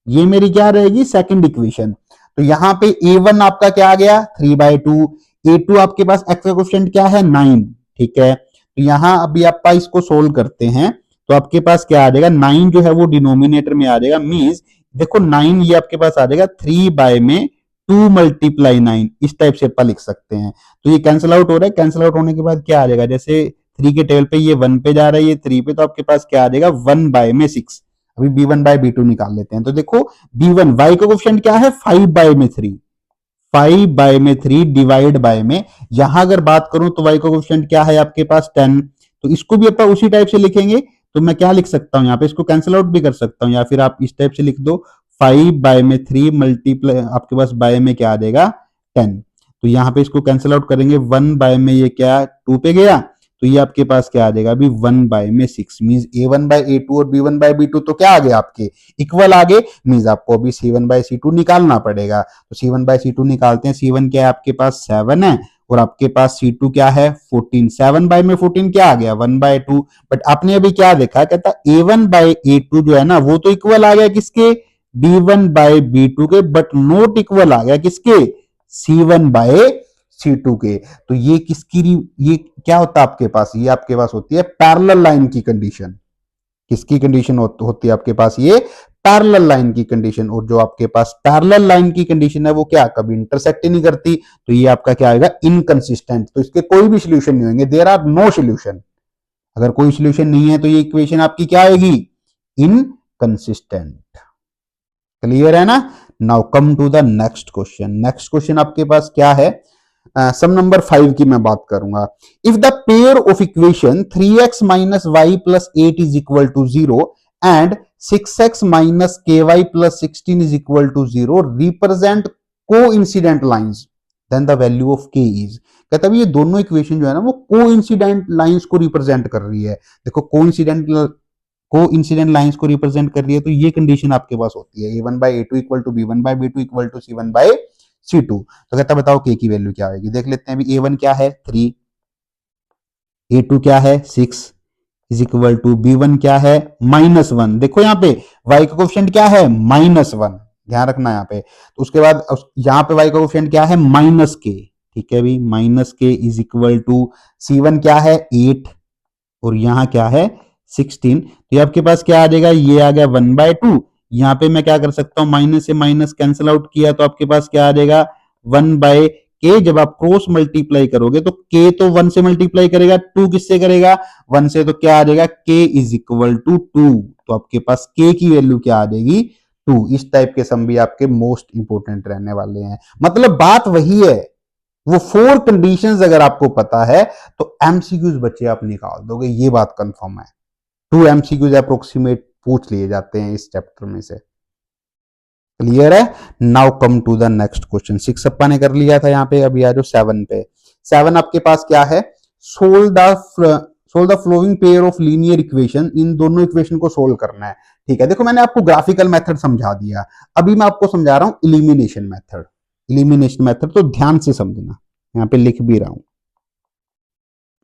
ये मेरी क्या रहेगी सेकंड इक्वेशन। तो यहाँ पे a1 आपका क्या आ गया 3/2, a2 आपके पास x का कोफिशिएंट क्या है 9, ठीक है। तो यहाँ अभी आप इसको सोल्व करते हैं तो आपके पास क्या आ जाएगा, 9 जो है वो डिनोमिनेटर में आ जाएगा, मींस देखो 9 ये आपके पास आ जाएगा 3 में 2 मल्टीप्लाई 9, इस टाइप से आप लिख सकते हैं। तो ये कैंसिल आउट हो रहा है, कैंसिल आउट होने के बाद क्या आ जाएगा, जैसे 3 के टेबल पे ये 1 पे जा रहा है, ये 3 पे, तो आपके पास क्या आ जाएगा 1 में 6। अभी b1 बाय b2 निकाल लेते हैं, तो देखो b1 y का कोफिशिएंट क्या है 5 में 3, 5 में 3 डिवाइड बाय में, यहां अगर बात करूं तो y का कोफिशिएंट क्या है आपके पास 10, तो इसको भी अपन उसी टाइप से लिखेंगे। तो मैं क्या लिख सकता हूं यहाँ पे, इसको कैंसिल आउट भी कर सकता हूं, या फिर आप इस टाइप से लिख दो 5 में 3 मल्टीप्लाई, आपके पास बाय में क्या आ जाएगा 10, तो यहाँ पे इसको कैंसिल आउट करेंगे, 1 में ये क्या 2 पे गया, तो ये आपके पास क्या आ जाएगा अभी 1 में 6, मींस a1 बाय a2 और b1 बाय b2 तो क्या आ गया आपके इक्वल आ गए, मींस आपको अभी c1 बाय c2 निकालना पड़ेगा। तो c1 बाय c2 निकालते हैं, c1 क्या है आपके पास 7 है, और आपके पास c2 क्या है 14, 7 बाय में 14 क्या आ गया 1/2, बट आपने अभी क्या देखा, कहता a1 बाय a2 जो है ना वो तो इक्वल आ गया किसके b1 बाय b2 के, बट नॉट इक्वल आ गया किसके c1 बाय c2 के। तो ये किसकी, ये क्या होता है आपके पास, ये आपके पास होती है पैरेलल लाइन की कंडीशन, किसकी कंडीशन होती है आपके पास, ये पैरेलल लाइन की कंडीशन, और जो आपके पास पैरेलल लाइन की कंडीशन है वो क्या कभी इंटरसेक्ट ही नहीं करती, तो ये आपका क्या आएगा इनकंसिस्टेंट, तो इसके कोई भी सोल्यूशन नहीं होंगे, देयर आर नो सोल्यूशन, अगर कोई सोल्यूशन नहीं है तो ये इक्वेशन आपकी क्या आएगी इनकंसिस्टेंट। क्लियर है ना। Now come to the next question. Next question आपके पास क्या है, सम नंबर 5 की मैं बात करूंगा। If the pair of equation 3x minus Y plus 8 is equal to 0 and 6x minus ky plus 16 is equal to 0 represent coincident lines, then the value of k is, कहता है ये दोनों इक्वेशन जो है ना वो कोइंसिडेंट लाइंस को रिप्रेजेंट कर रही है। देखो कोइंसिडेंट लाइंस को रिप्रेजेंट कर रही है, तो ये कंडीशन आपके पास होती है a1 by a2 equal to b1 by b2 equal to c1 by c2। तो कहता बताओ k की वैल्यू क्या आएगी, देख लेते हैं। अभी a1 क्या है 3, a2 क्या है 6 इज इक्वल टू b1 क्या है -1, देखो यहाँ पे y का कोफिशिएंट क्या है -1, ध्यान रखना यहाँ पे। तो उसके बाद यहाँ पे y का कोफिशिएंट क्या है -k, ठीक है भी -k is equal to c1 क्या है 8 और यहाँ क्या है 16, तो ये आपके पास क्या आ जाएगा, ये आ गया 1/2, यहाँ पे मैं क्या कर सकता हूँ माइनस से माइनस कैंसिल आउट किया तो आपके पास क्या आ जाएगा 1/k, जब आप क्रॉस मल्टीप्लाई करोगे तो k तो 1 से मल्टीप्लाई करेगा, 2 किससे करेगा 1 से, तो क्या आ जाएगा k इज इक्वल टू 2, तो आपके पास k की वैल्यू क्या आ जाएगी 2। इस टाइप के सम भी आपके मोस्ट इंपोर्टेंट रहने वाले हैं, मतलब बात वही है, वो 4 कंडीशंस अगर आपको पता है तो एमसीक्यूज बच्चे आप निकाल दोगे, ये बात कंफर्म है। 2 एमसीक्यूज अप्रोक्सीमेट पूछ लिए जाते हैं इस चैप्टर में से। क्लियर है। Now come to the next question. 6 अप्पा ने कर लिया था यहाँ पे, अभी आ जाओ 7 पे। 7 आपके पास क्या है, solve the following pair of linear equation, इन दोनों इक्वेशन को सोल्व करना है। ठीक है, देखो मैंने आपको ग्राफिकल मेथड समझा दिया, अभी मैं आपको समझा रहा हूं इलिमिनेशन मेथड। इलिमिनेशन मेथड तो ध्यान से समझना, यहाँ पे लिख भी रहा हूं,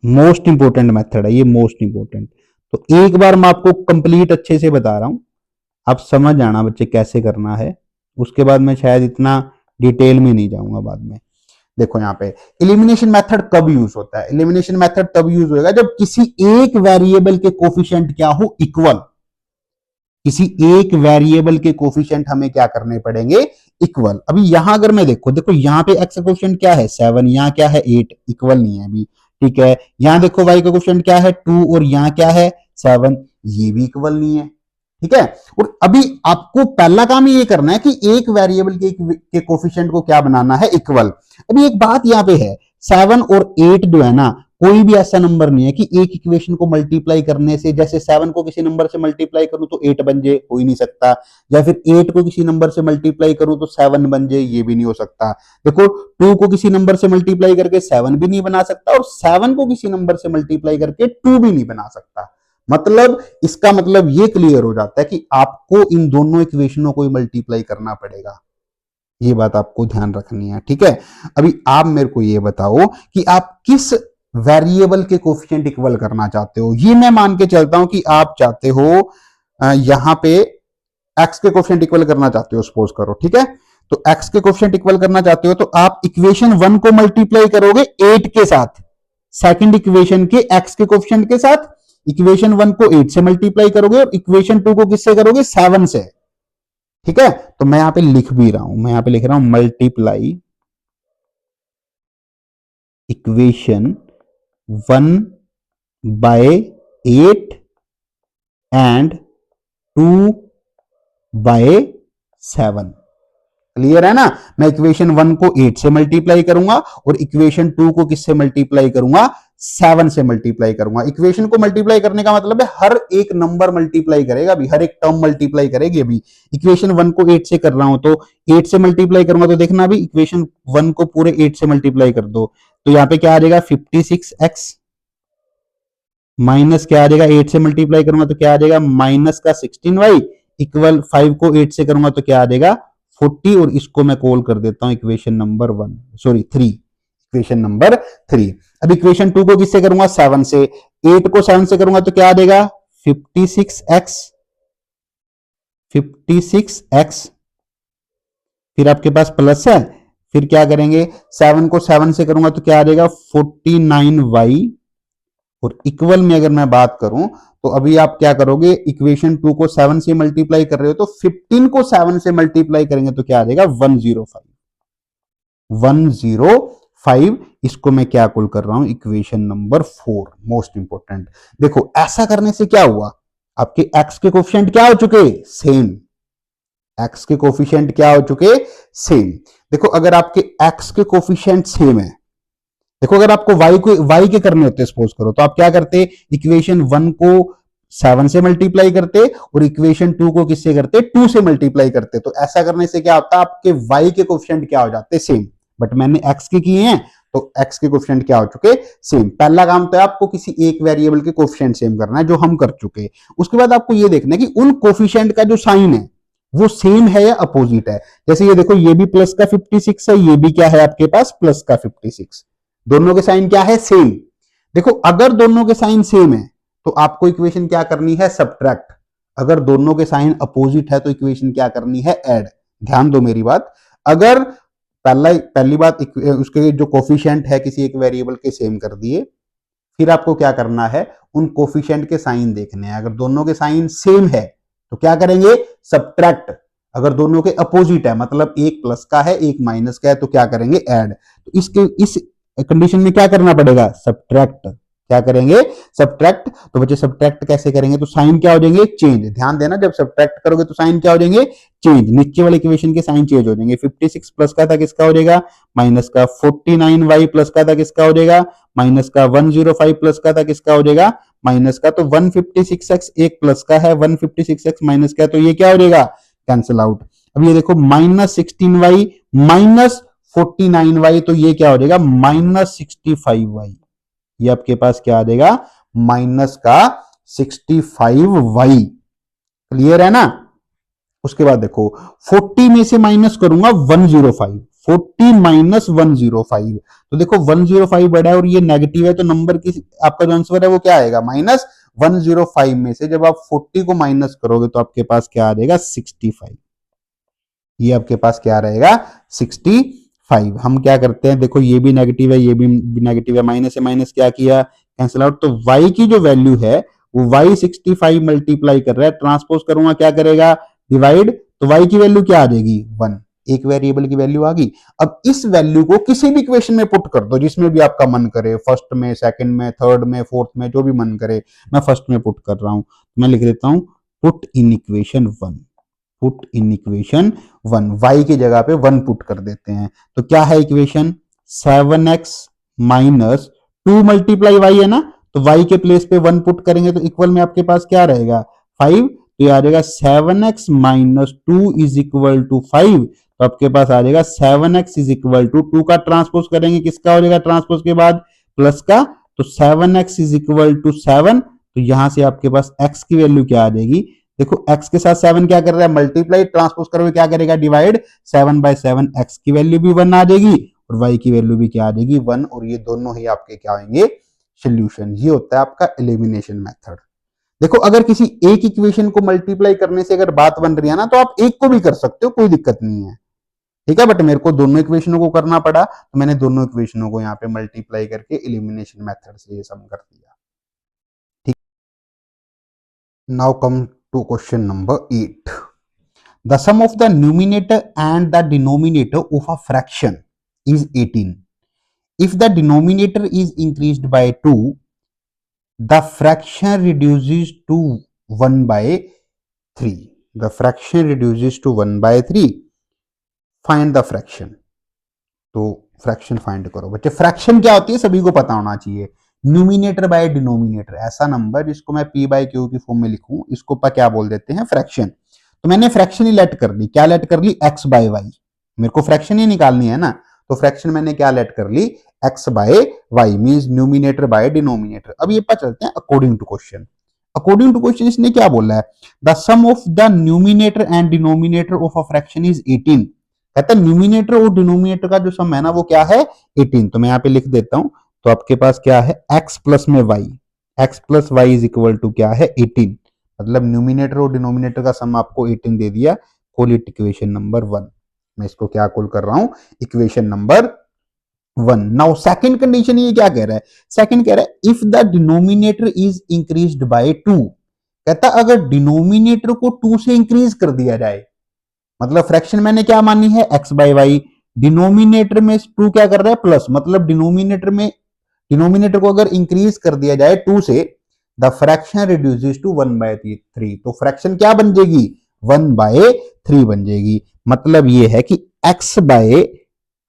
मोस्ट इंपोर्टेंट मेथड है ये, मोस्ट इंपोर्टेंट। तो एक बार मैं आपको कंप्लीट अच्छे से बता रहा हूं, आप समझ जाना बच्चे कैसे करना है, उसके बाद मैं शायद इतना डिटेल में नहीं जाऊंगा बाद में। देखो यहाँ पे इलिमिनेशन मेथड कब यूज होता है, इलिमिनेशन मेथड तब यूज होगा जब किसी एक वेरिएबल के कोफिशिएंट क्या हो इक्वल, किसी एक वेरिएबल के कोफिशिएंट हमें क्या करने पड़ेंगे इक्वल। अभी यहां अगर मैं देखो यहाँ पे x का कोफिशिएंट क्या है 7, यहाँ क्या है 8, इक्वल नहीं है अभी। ठीक है, यहां देखो y का कोफिशिएंट क्या है 2 और यहां क्या है 7, ये भी इक्वल नहीं है। ठीक है, और अभी आपको पहला काम ही ये करना है कि एक वेरिएबल के कोफिशिएंट को क्या बनाना है इक्वल। अभी एक बात यहां पे है 7 और 8 जो है ना, कोई भी ऐसा नंबर नहीं है कि एक इक्वेशन को मल्टीप्लाई करने से, जैसे 7 को किसी नंबर से मल्टीप्लाई करूं तो 8 बन जाए, हो ही नहीं सकता, या फिर 8 को किसी नंबर से मल्टीप्लाई करूं तो 7 बन जाए, ये भी नहीं हो सकता। देखो 2 को किसी नंबर से मल्टीप्लाई करके 7 भी नहीं बना सकता, और 7 को किसी नंबर से मल्टीप्लाई करके 2 भी नहीं बना सकता। मतलब इसका मतलब ये क्लियर हो जाता है कि आपको इन दोनों इक्वेशनों को मल्टीप्लाई करना पड़ेगा। ये बात आपको ध्यान रखनी है। ठीक है, अभी आप मेरे को ये बताओ कि आप किस वेरिएबल के कोफिशिएंट इक्वल करना चाहते हो। ये मैं मान के चलता हूं कि आप चाहते हो यहां पे x के कोफिशिएंट इक्वल करना चाहते हो, सपोज करो। ठीक है, तो x के कोफिशिएंट इक्वल करना चाहते हो तो आप इक्वेशन 1 को मल्टीप्लाई करोगे 8 के साथ, सेकंड इक्वेशन के x के कोफिशिएंट के साथ, इक्वेशन 1 को 8 से मल्टीप्लाई करोगे और इक्वेशन 2 को किससे करोगे 7 से। ठीक है, तो मैं यहां पे लिख भी रहा हूं, मैं यहां पे लिख रहा हूं multiply equation 1 by 8 and 2 by 7। Clear है ना, मैं इक्वेशन 1 को 8 से मल्टीप्लाई करूंगा और इक्वेशन 2 को किससे मल्टीप्लाई करूंगा 7 से मल्टीप्लाई करूंगा। इक्वेशन को मल्टीप्लाई करने का मतलब है हर एक नंबर मल्टीप्लाई करेगा, अभी हर एक टर्म मल्टीप्लाई करेगी। अभी इक्वेशन 1 को 8 से कर रहा हूं तो 8 से मल्टीप्लाई करूंगा, तो देखना अभी इक्वेशन 1 को पूरे 8 से मल्टीप्लाई कर दो, तो यहां पे क्या आ जाएगा 56x माइनस क्या आ जाएगा 8 से मल्टीप्लाई करूंगा तो क्या आ जाएगा माइनस का 16y इक्वल 5 को 8 से करूंगा तो क्या आ जाएगा 40, और इसको मैं कॉल कर देता हूं इक्वेशन नंबर 3, इक्वेशन नंबर 3। अब इक्वेशन 2 को किससे करूंगा 7 से, 8 को 7 से करूंगा तो क्या आ जाएगा 56x, फिर आपके पास प्लस है, फिर क्या करेंगे 7 को 7 से करूंगा तो क्या आ जाएगा 49y, और इक्वल में अगर मैं बात करूं तो अभी आप क्या करोगे इक्वेशन 2 को 7 से मल्टीप्लाई कर रहे हो तो 15 को 7 से मल्टीप्लाई करेंगे तो क्या आ जाएगा 105। इसको मैं क्या कॉल कर रहा हूं इक्वेशन नंबर 4, मोस्ट इंपोर्टेंट। देखो ऐसा करने से क्या हुआ, आपके x के कोफिशिएंट क्या हो चुके सेम, x के कोफिशिएंट क्या हो चुके सेम। देखो अगर आपके x के कोफिशिएंट सेम है, देखो अगर आपको y के करने होते सपोज करो तो आप क्या करते इक्वेशन 1 को 7 से मल्टीप्लाई करते और इक्वेशन 2 को किससे करते 2 से मल्टीप्लाई करते। तो ऐसा करने से क्या होता आपके y के कोफिशिएंट क्या हो जाते सेम, बट मैंने x के किए हैं तो x के कोफिशिएंट क्या हो चुके सेम। पहला काम तो है आपको किसी एक वेरिएबल के कोफिशिएंट सेम करना है, जो हम कर चुके। उसके बाद आपको ये देखना है कि उन कोफिशिएंट का जो साइन है वो सेम है या अपोजिट है। जैसे ये देखो ये भी प्लस का 56 है, ये भी क्या है आपके पास प्लस का 56, दोनों के साइन क्या है सेम। देखो अगर दोनों के साइन सेम है तो आपको इक्वेशन क्या करनी है सब्ट्रैक्ट, अगर दोनों के साइन अपोजिट है तो इक्वेशन क्या करनी है ऐड। ध्यान दो मेरी बात, अगर पहली बात उसके जो कोफिशिएंट है किसी एक वेरिएबल के सेम कर दिए, फिर आपको क्या करना है उन कोफिशिएंट के साइन देखने हैं। अगर दोनों के साइन सेम है तो क्या करेंगे सब्ट्रैक्ट, अगर दोनों के अपोजिट है मतलब एक प्लस का है एक माइनस का है तो क्या करेंगे ऐड। तो इस कंडीशन में क्या करना पड़ेगा सब्ट्रैक्ट, क्या करेंगे सब्ट्रैक्ट। तो बच्चे सब्ट्रैक्ट कैसे करेंगे तो साइन क्या हो जाएंगे चेंज। ध्यान देना जब सब्ट्रैक्ट करोगे तो साइन क्या हो जाएंगे चेंज, नीचे वाले इक्वेशन के साइन चेंज हो जाएंगे। 56 प्लस का था किसका हो जाएगा माइनस का, 49y प्लस का था किसका हो जाएगा माइनस का, 105 प्लस का था किसका हो जाएगा माइनस का। तो 156x एक प्लस का है 156x माइनस का है तो ये क्या हो जाएगा कैंसिल आउट। अब ये देखो माइनस 16y माइनस 49y तो ये क्या हो जाएगा माइनस 65y, ये आपके पास क्या आ जाएगा माइनस का 65y। क्लियर है ना। उसके बाद देखो 40 में से माइनस करूंगा 105, 40 माइनस 105, तो देखो 105 बड़ा है और ये नेगेटिव है तो नंबर की आपका जो आंसर है वो क्या आएगा माइनस 105 में से जब आप 40 को माइनस करोगे तो आपके पास क्या आ जाएगा 65, ये आपके पास क्या रहेगा 65। हम क्या करते हैं देखो ये भी नेगेटिव है ये भी नेगेटिव है, माइनस से माइनस क्या किया कैंसिल आउट। तो y की जो वैल्यू है वो y 65 मल्टीप्लाई कर रहा है, ट्रांसपोज करूंगा क्या करेगा डिवाइड, तो y की वैल्यू क्या आ जाएगी 1, एक वेरिएबल की वैल्यू आ गई। अब इस वैल्यू को किसी भी इक्वेशन में पुट कर दो जिसमें भी आपका मन करे, फर्स्ट में, सेकंड में, थर्ड में, फोर्थ में, जो भी मन करे। मैं फर्स्ट में पुट कर रहा हूं, मैं लिख देता हूं put in equation 1, put in equation 1, y की जगह पे 1 पुट कर देते हैं। तो क्या है equation, 7x minus 2 multiply y है ना, तो y के प्लेस पे 1 पुट करेंगे तो इक्वल में आपके पास क्या रहेगा 5, तो ये आ जाएगा 7x minus 2 is equal to 5। तो आपके पास आ जाएगा 7x इज इक्वल टू 2 का ट्रांसपोज करेंगे, किसका हो जाएगा ट्रांसपोज के बाद प्लस का, तो 7x इज इक्वल टू 7। तो यहां से आपके पास x की वैल्यू क्या आ जाएगी, देखो x के साथ 7 क्या कर रहा है मल्टीप्लाई, ट्रांसपोज करोगे क्या करेगा डिवाइड, 7/7 x की वैल्यू भी 1 आ जाएगी और y की वैल्यू भी क्या आ जाएगी 1, और ये दोनों ही आपके क्या होंगे सॉल्यूशन। ये होता है आपका एलिमिनेशन मेथड। देखो अगर किसी एक इक्वेशन को मल्टीप्लाई करने से अगर बात बन रही है ना, तो आप एक को भी कर सकते हो, कोई दिक्कत नहीं है, ठीक है। बट मेरे को दोनों इक्वेशनों को करना पड़ा, तो मैंने दोनों इक्वेशनों को यहाँ पे मल्टीप्लाई करके एलिमिनेशन मेथड से ये सम कर दिया, ठीक। Now come to question number 8। The sum of the numerator and the denominator of a fraction is 18। If the denominator is increased by 2, the fraction reduces to 1 by 3. The fraction reduces to 1 by 3. Find the fraction. तो फ्रैक्शन फाइंड करो बच्चे। फ्रैक्शन क्या होती है सभी को पता होना चाहिए, न्यूमिनेटर बाय डिनोमिनेटर, ऐसा नंबर जिसको मैं p बाय क्यू की फॉर्म में लिखूं, इसको क्या बोल देते हैं फ्रैक्शन। तो मैंने फ्रैक्शन ही लेट कर ली, क्या लेट कर ली x बाय y, मेरे को फ्रैक्शन ही निकालनी है ना, तो फ्रैक्शन मैंने क्या लेट कर ली x by y, means numerator by denominator. अब ये पता चलते हैं according to question. According to question इसने क्या बोला है, the sum of the numerator and denominator of a fraction is 18। कहता है न्यूमिनेटर और डिनोमिनेटर का जो सम है ना वो क्या है 18। तो मैं यहाँ पे लिख देता हूं, तो आपके पास क्या है x प्लस में y, x plus Y is equal to क्या है 18, मतलब न्यूमिनेटर और डिनोमिनेटर का सम आपको 18 दे दिया। Call it equation number 1। मैं इसको क्या कॉल कर रहा हूं equation number 1। Now second condition ये क्या कह रहा है, सेकंड कह रहा है if the denominator is increased by 2। कहता अगर डिनोमिनेटर को 2 से इंक्रीज कर दिया जाए, मतलब फ्रैक्शन मैंने क्या मानी है x बाय वाई, डिनोमिनेटर में 2 क्या कर रहा है प्लस, मतलब डिनोमिनेटर को अगर इंक्रीज कर दिया जाए 2 से, द फ्रैक्शन रिड्यूसेस टू 1/3। तो फ्रैक्शन क्या बन जाएगी 1/3 बन जाएगी। मतलब ये है कि x बाय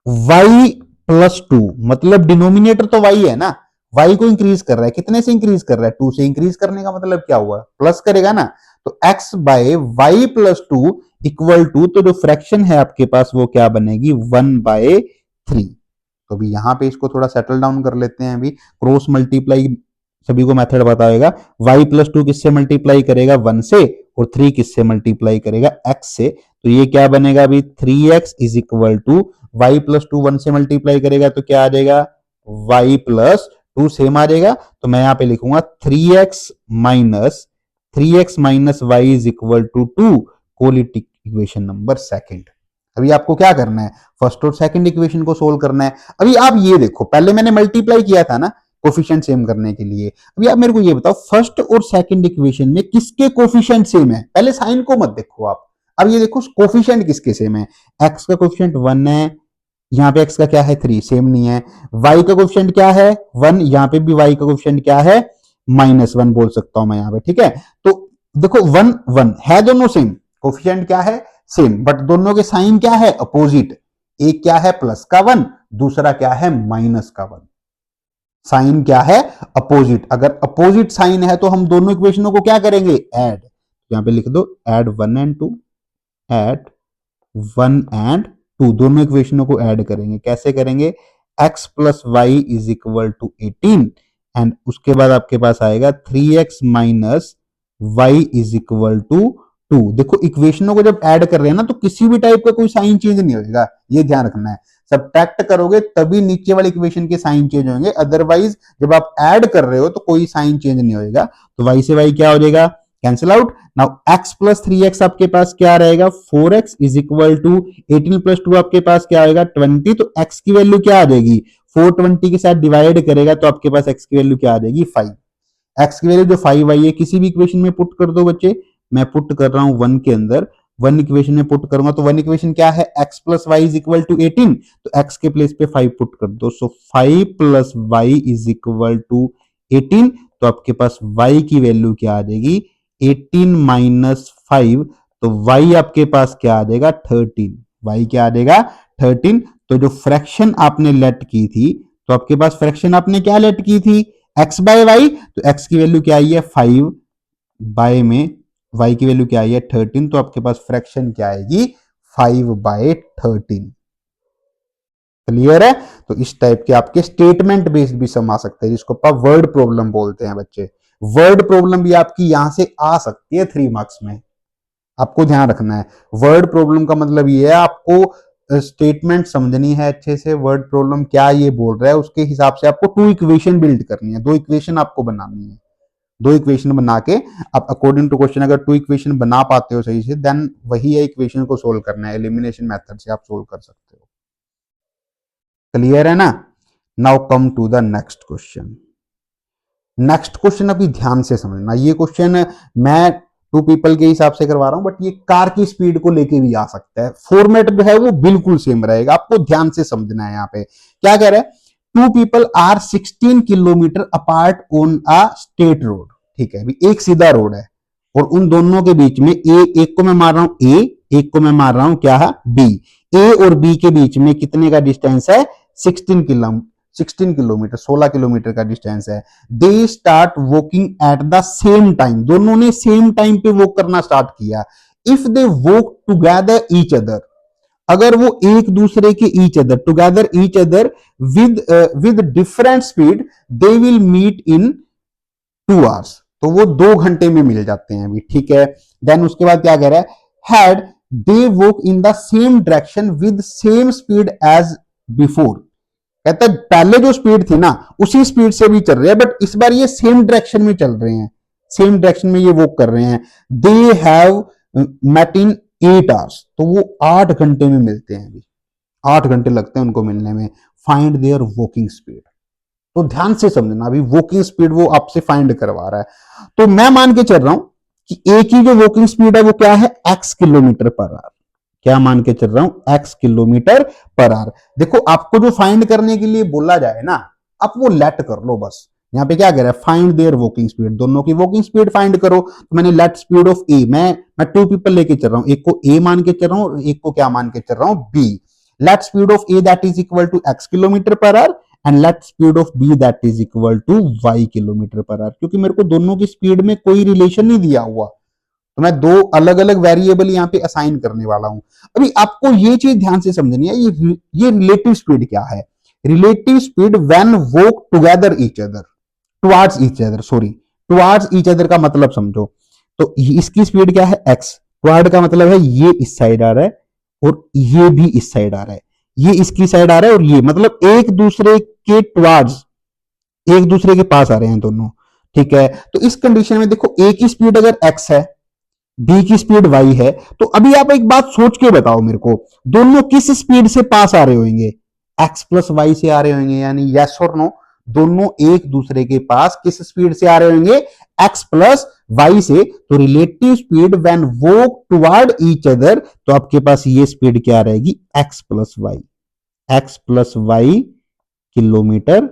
वाई प्लस 2, मतलब डिनोमिनेटर तो y है ना, y को इंक्रीज कर रहा है, कितने से इंक्रीज कर रहा है 2 से, इंक्रीज करने का मतलब क्या हुआ प्लस करेगा ना, तो x by Y plus 2 equal to, तो जो फ्रैक्शन है आपके पास वो क्या बनेगी 1/3। तो अभी यहां पे इसको थोड़ा सेटल डाउन कर लेते हैं। अभी क्रॉस मल्टीप्लाई सभी को मेथड बताएगा, y प्लस 2 किससे मल्टीप्लाई करेगा 1 से, और 3 किससे मल्टीप्लाई करेगा x से। तो ये क्या बनेगा अभी 3x is equal to y plus 2 1 से मल्टीप्लाई करेगा तो क्या आ जाएगा y प्लस 2 सेम आ जाएगा। तो मैं यहां पे लिखूंगा 3x minus Y is equal to 2। Call it equation number second. अभी आपको क्या करना है फर्स्ट और सेकंड इक्वेशन को सोल्व करना है। अभी आप ये देखो, पहले मैंने मल्टीप्लाई किया था ना कोफिशिएंट सेम करने के लिए। अभी आप मेरे को ये बताओ फर्स्ट और सेकंड इक्वेशन में किसके कोफिशिएंट सेम है, पहले साइन को मत देखो आप। अब ये देखो कोफिशिएंट किसके सेम है, x का कोफिशिएंट 1 है, यहाँ पे x का क्या है 3, सेम नहीं है। y का कोफिशिएंट क्या है 1, यहाँ पे भी y का कोफिशिएंट क्या है -1 बोल सकता हूं मैं यहाँ पे, ठीक है। तो देखो 1 1 है, दोनों सेम, कोफिशिएंट क्या है सेम, बट दोनों के साइन क्या है अपोजिट। एक क्या है प्लस का 1, दूसरा क्या है माइनस का 1। साइन क्या है अपोजिट, अगर अपोजिट साइन है तो हम दोनों इक्वेशनों को क्या करेंगे ऐड। यहां पे लिख दो ऐड 1 एंड 2, ऐड 1 एंड 2, दोनों इक्वेशनों को ऐड करेंगे। कैसे करेंगे, x plus Y is equal to 18 and उसके बाद आपके पास आएगा 3x minus Y is equal to 2। देखो इक्वेशनों को जब ऐड कर रहे हैं ना तो किसी भी टाइप का कोई साइन चेंज नहीं होगा, ये ध्यान रखना है। सब्ट्रैक्ट करोगे तभी नीचे वाले इक्वेशन के साइन चेंज होंगे, अदरवाइज जब आप ऐड कर रहे हो तो कोई साइन चेंज नहीं होगा। तो y से y क्या हो जाएगा cancel out. Now x plus 3x आपके पास क्या रहेगा 4x is equal to 18 plus 2 आपके पास क्या आएगा 20। तो x की वैल्यू क्या आ जाएगी 420 के साथ डिवाइड करेगा तो आपके पास x की वैल्यू क्या आ जाएगी 5। x की वैल्यू जो 5 आई है किसी भी इक्वेशन में पुट कर दो बच्चे। मैं पुट कर रहा हूं 1 के अंदर, वन इक्वेशन में पुट करूंगा तो वन इक्वेशन क्या है, x plus Y is equal to 18, तो x के प्लेस पे 5 पुट कर दो, so 5 plus Y is equal to 18, तो आपके पास y की वैल्यू क्या आ जाएगी, 18 माइनस 5, तो y आपके पास क्या आ जाएगा 13, y क्या आ जाएगा 13। तो जो फ्रैक्शन आपने लेट की थी, तो आपके पास फ्रैक्शन आपने क्या लेट की थी, x बाय वाई, तो x की वैल्यू क्या आई है 5 बाय में y की वैल्यू क्या आई है 13, तो आपके पास फ्रैक्शन क्या आएगी 5/13। क्लियर है? तो इस टाइप के आपके स्टेटमेंट बेस्ड भी सम आ सकते हैं, जिसको आप वर्ड प्रॉब्लम बोलते हैं बच्चे। वर्ड प्रॉब्लम भी आपकी यहां से आ सकती है 3 मार्क्स में, आपको ध्यान रखना है। वर्ड प्रॉब्लम का मतलब ये है आपको स्टेटमेंट समझनी है अच्छे से, वर्ड प्रॉब्लम क्या ये बोल रहा है उसके हिसाब से आपको 2 इक्वेशन बिल्ड करनी है, 2 इक्वेशन आपको बनानी है। 2 इक्वेशन बना के आप अकॉर्डिंग टू क्वेश्चन अगर 2 इक्वेशन बना पाते हो सही से, देन वही है इक्वेशन को सोल्व करना है, एलिमिनेशन मेथड से आप सोल्व कर सकते हो। क्लियर है ना? Now come to the next question. Next question अभी ध्यान से समझना, ये क्वेश्चन मैं 2 पीपल के हिसाब से करवा रहा हूं, बट ये कार की स्पीड को लेके भी आ सकता है। फॉर्मेट जो है वो बिल्कुल सेम रहेगा, आपको ध्यान से समझना है। यहाँ पे क्या कह रहा है, 2 people are 16 kilometre apart on a state road. ठीक है, अभी एक सीधा रोड है और उन दोनों के बीच में एक को मैं मार रहा हूं ए, एक को मैं मार रहा हूं क्या है बी। ए और बी के बीच में कितने का डिस्टेंस है, 16 किलोमीटर, 16 किलोमीटर का डिस्टेंस है। They start walking at the same time, same time सेम टाइम पे वॉक करना स्टार्ट किया। If they walk together each other, अगर वो एक दूसरे के each other together each other with different speed, they will meet in 2 hours, तो वो 2 घंटे में मिल जाते हैं अभी। ठीक है, देन उसके बाद क्या कह रहा है, had they walk in the same direction with same speed as before. कहता है पहले जो स्पीड थी ना उसी स्पीड से भी चल रहे हैं, बट इस बार ये सेम डायरेक्शन में चल रहे हैं, सेम डायरेक्शन में ये वॉक कर रहे हैं। They have met in 8 hours, तो वो 8 घंटे में मिलते हैं अभी, 8 घंटे लगते हैं उनको मिलने में। फाइंड देयर वॉकिंग स्पीड, तो ध्यान से समझना, अभी वॉकिंग स्पीड वो आपसे फाइंड करवा रहा है। तो मैं मान के चल रहा हूं कि ए की जो वॉकिंग स्पीड है वो क्या है, x किलोमीटर पर आवर। क्या मान के चल रहा हूं, x किलोमीटर पर आवर। देखो आपको जो फाइंड करने के लिए बोला जाए ना, आप वो लेट कर लो बस। यहाँ पे क्या कह रहा है, फाइंड देयर वॉकिंग स्पीड, दोनों की वॉकिंग स्पीड फाइंड करो। तो मैंने लेट स्पीड ऑफ ए, मैं 2 पीपल लेके चल रहा हूं, एक को ए मान के चल रहा हूं और एक को क्या मान के चल रहा हूं, B. Let speed of A that is equal to x kilometre per hour and let speed of B that is equal to y kilometre per hour. क्योंकि मेरे को दोनों की स्पीड में कोई रिलेशन नहीं दिया हुआ, तो मैं 2 अलग अलग वेरिएबल यहाँ पे असाइन करने वाला हूं। अभी आपको ये चीज ध्यान से समझनी है, ये रिलेटिव स्पीड क्या है। Relative speed when walk together each other, towards each other, sorry towards each other का मतलब समझो। तो इसकी स्पीड क्या है x, टुवर्ड का मतलब है ये इस साइड आ रहा है और ये भी इस साइड आ रहा है, ये इसकी साइड आ रहा है और ये मतलब एक दूसरे के टुवर्ड्स, एक दूसरे के पास आ रहे हैं दोनों। ठीक है, तो इस कंडीशन में देखो ए की स्पीड अगर x है, बी की स्पीड y है, तो अभी आप एक बात सोच के बताओ मेरे को, दोनों किस स्पीड से पास आ रहे होंगे, x प्लस वाई से आ रहे होंगे, यानी यस और नो, दोनों एक दूसरे के पास किस स्पीड से आ रहे होंगे, x प्लस वाई से। तो relative speed when walk toward each other, तो आपके पास ये स्पीड क्या रहेगी, x plus y kilometre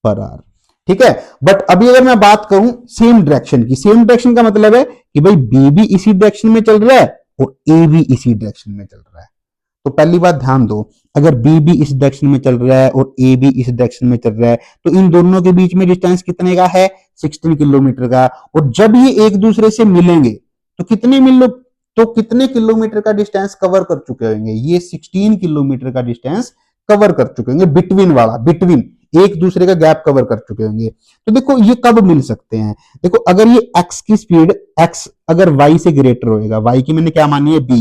per hour. ठीक है, बट अभी अगर मैं बात करूं सेम डायरेक्शन की, सेम डायरेक्शन का मतलब है कि भाई बी भी इसी डायरेक्शन में चल रहा है और ए भी इसी डायरेक्शन में चल रहा है। तो पहली बात ध्यान दो, अगर बी भी इस डायरेक्शन में चल रहा है और ए भी इस डायरेक्शन में चल रहा है, तो इन दोनों के बीच में डिस्टेंस कितने का है, 16 किलोमीटर का। और जब ये एक दूसरे से मिलेंगे तो कितने किलोमीटर का डिस्टेंस कवर कर चुके होंगे, ये 16 किलोमीटर का डिस्टेंस कवर कर चुके होंगे, बिटवीन एक दूसरे का गैप कवर कर चुके होंगे। तो देखो ये कब मिल सकते हैं, देखो अगर ये x की स्पीड, x अगर y से ग्रेटर होएगा, y की मैंने क्या मानी है b,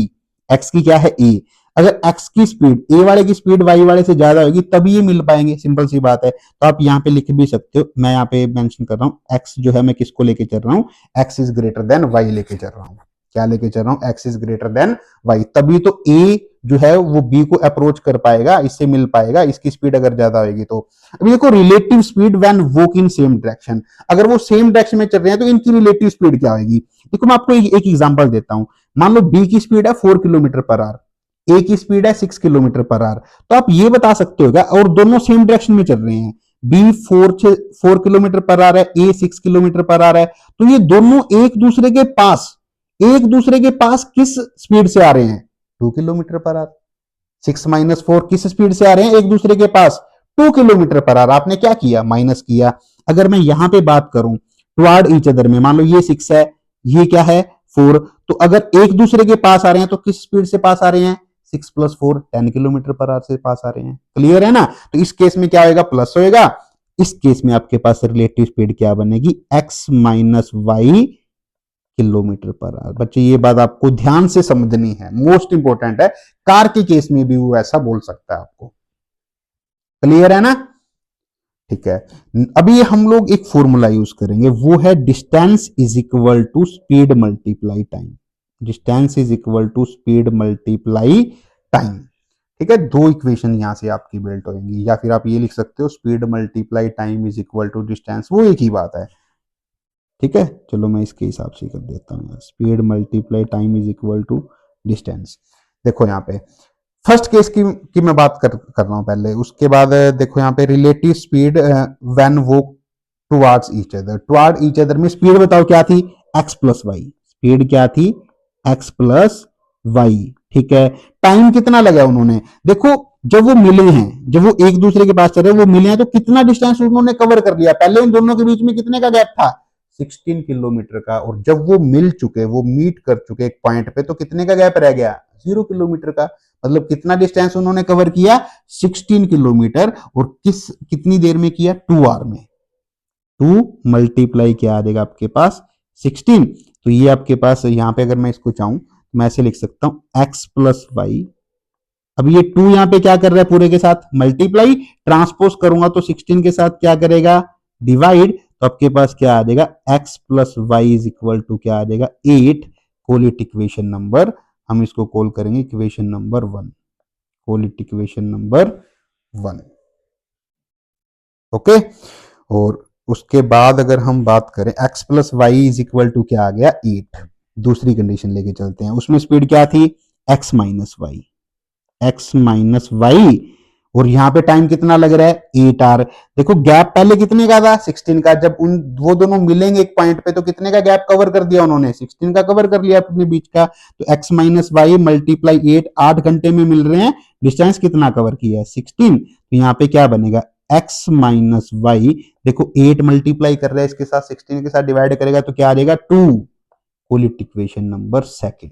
x की क्या है a, अगर x की स्पीड a वाले की स्पीड y वाले से ज्यादा होगी तभी ये मिल पाएंगे, सिंपल सी बात है। तो आप यहाँ पे लिख भी सकते हो, मैं यहाँ पे मेंशन कर रहा हूँ x जो है मैं किसको लेके चल रहा हूँ, x is greater than y लेके चल रहा हूँ। क्या लेके चल रहा हूँ, x is greater than y, तभी तो a जो है वो बी को अप्रोच कर पाएगा, इससे मिल पाएगा, इसकी स्पीड अगर ज्यादा होगी तो। अभी देखो relative speed when walk in same direction, अगर वो सेम डायरेक्शन में चल रहे हैं तो इनकी रिलेटिव स्पीड क्या होगी। देखो मैं आपको एक एग्जांपल देता हूं। मान लो बी की स्पीड है 4 किलोमीटर पर आवर, ए की स्पीड है 6 किलोमीटर पर आवर, तो आप ये बता सकते हो क्या, और दोनों सेम डायरेक्शन में चल रहे हैं, बी 4 किलोमीटर पर आवर है, ए 6 किलोमीटर पर आवर है, तो ये दोनों एक दूसरे के पास किस स्पीड से आ रहे हैं, 2 किलोमीटर पर आवर। 6 - 4 किस स्पीड से आ रहे हैं एक दूसरे के पास, 2 किलोमीटर पर आवर। आपने क्या किया, माइनस किया। अगर मैं यहां पे बात करूं टुवार्ड ईच अदर में, मान लो ये 6 है, ये क्या है 4, तो अगर एक दूसरे के पास आ रहे हैं तो किस स्पीड से पास आ रहे हैं, 6 + 4 10 किलोमीटर पर आवर से पास आ रहे हैं। क्लियर है ना। तो इस केस में क्या होगा, प्लस होएगा। इस केस में आपके पास रिलेटिव स्पीड क्या बनेगी, x - y kilometre per our. बच्चे ये बात आपको ध्यान से समझनी है, मोस्ट इंपॉर्टेंट है। कार के केस में भी वो ऐसा बोल सकता है आपको। क्लियर है ना। ठीक है, अभी हम लोग एक फॉर्मूला यूज करेंगे, वो है distance is equal to speed multiply time. Distance is equal to speed multiply time. ठीक है, दो इक्वेशन यहां से आपकी बिल्ट होंगी, या फिर आप ये लिख सकते हो speed multiply time is equal to distance, वो एक ही बात है। ठीक है, चलो मैं इसके हिसाब से कर देता हूँ, speed multiply time is equal to distance. देखो यहाँ पे फर्स्ट केस की मैं बात कर रहा हूं पहले, उसके बाद देखो यहाँ पे relative speed when walk towards each other. Toward each other में स्पीड बताओ क्या थी, x + y। स्पीड क्या थी, x + y। ठीक है, टाइम कितना लगा उन्होंने, देखो जब वो मिले हैं, जब वो एक दूसरे के पास चल रहे, वो मिले हैं, तो कितना डिस्टेंस उन्होंने कवर कर लिया। पहले इन दोनों के बीच में कितने का गैप था, 16 किलोमीटर का, और जब वो मिल चुके, वो मीट कर चुके एक पॉइंट पे, तो कितने का गैप रह गया, 0 किलोमीटर का। मतलब कितना डिस्टेंस उन्होंने कवर किया, 16 किलोमीटर, और कितनी देर में किया, 2 आवर में। 2 मल्टीप्लाई क्या आ जाएगा आपके पास, 16। तो ये आपके पास यहां पे अगर मैं इसको चाहूं तो मैं ऐसे लिख सकता हूं x + y। अब ये 2 यहां पे क्या कर रहा है, पूरे के साथ मल्टीप्लाई, ट्रांसपोज करूंगा तो 16 के साथ क्या करेगा, डिवाइड। तो आपके पास क्या आ जाएगा, x + y is equal to क्या आ जाएगा, 8। कॉल इट इक्वेशन नंबर, हम इसको कॉल करेंगे equation number 1। Call it equation number 1। Okay, और उसके बाद अगर हम बात करें x + y is equal to क्या आ गया, 8। दूसरी कंडीशन लेके चलते हैं, उसमें स्पीड क्या थी, x - y। x - y, और यहां पे टाइम कितना लग रहा है, 8 आवर। देखो गैप पहले कितने का था, 16 का। जब वो दोनों मिलेंगे एक पॉइंट पे, तो कितने का गैप कवर कर दिया उन्होंने, 16 का कवर कर लिया अपने बीच का। तो x - y मल्टीप्लाई 8, 8 घंटे में मिल रहे हैं, डिस्टेंस कितना कवर किया है, 16। तो यहाँ पे क्या बनेगा, x - y, देखो 8 मल्टीप्लाई कर रहा है इसके साथ, 16 के साथ डिवाइड करेगा तो क्या आ जाएगा, 2। Call it equation number 2।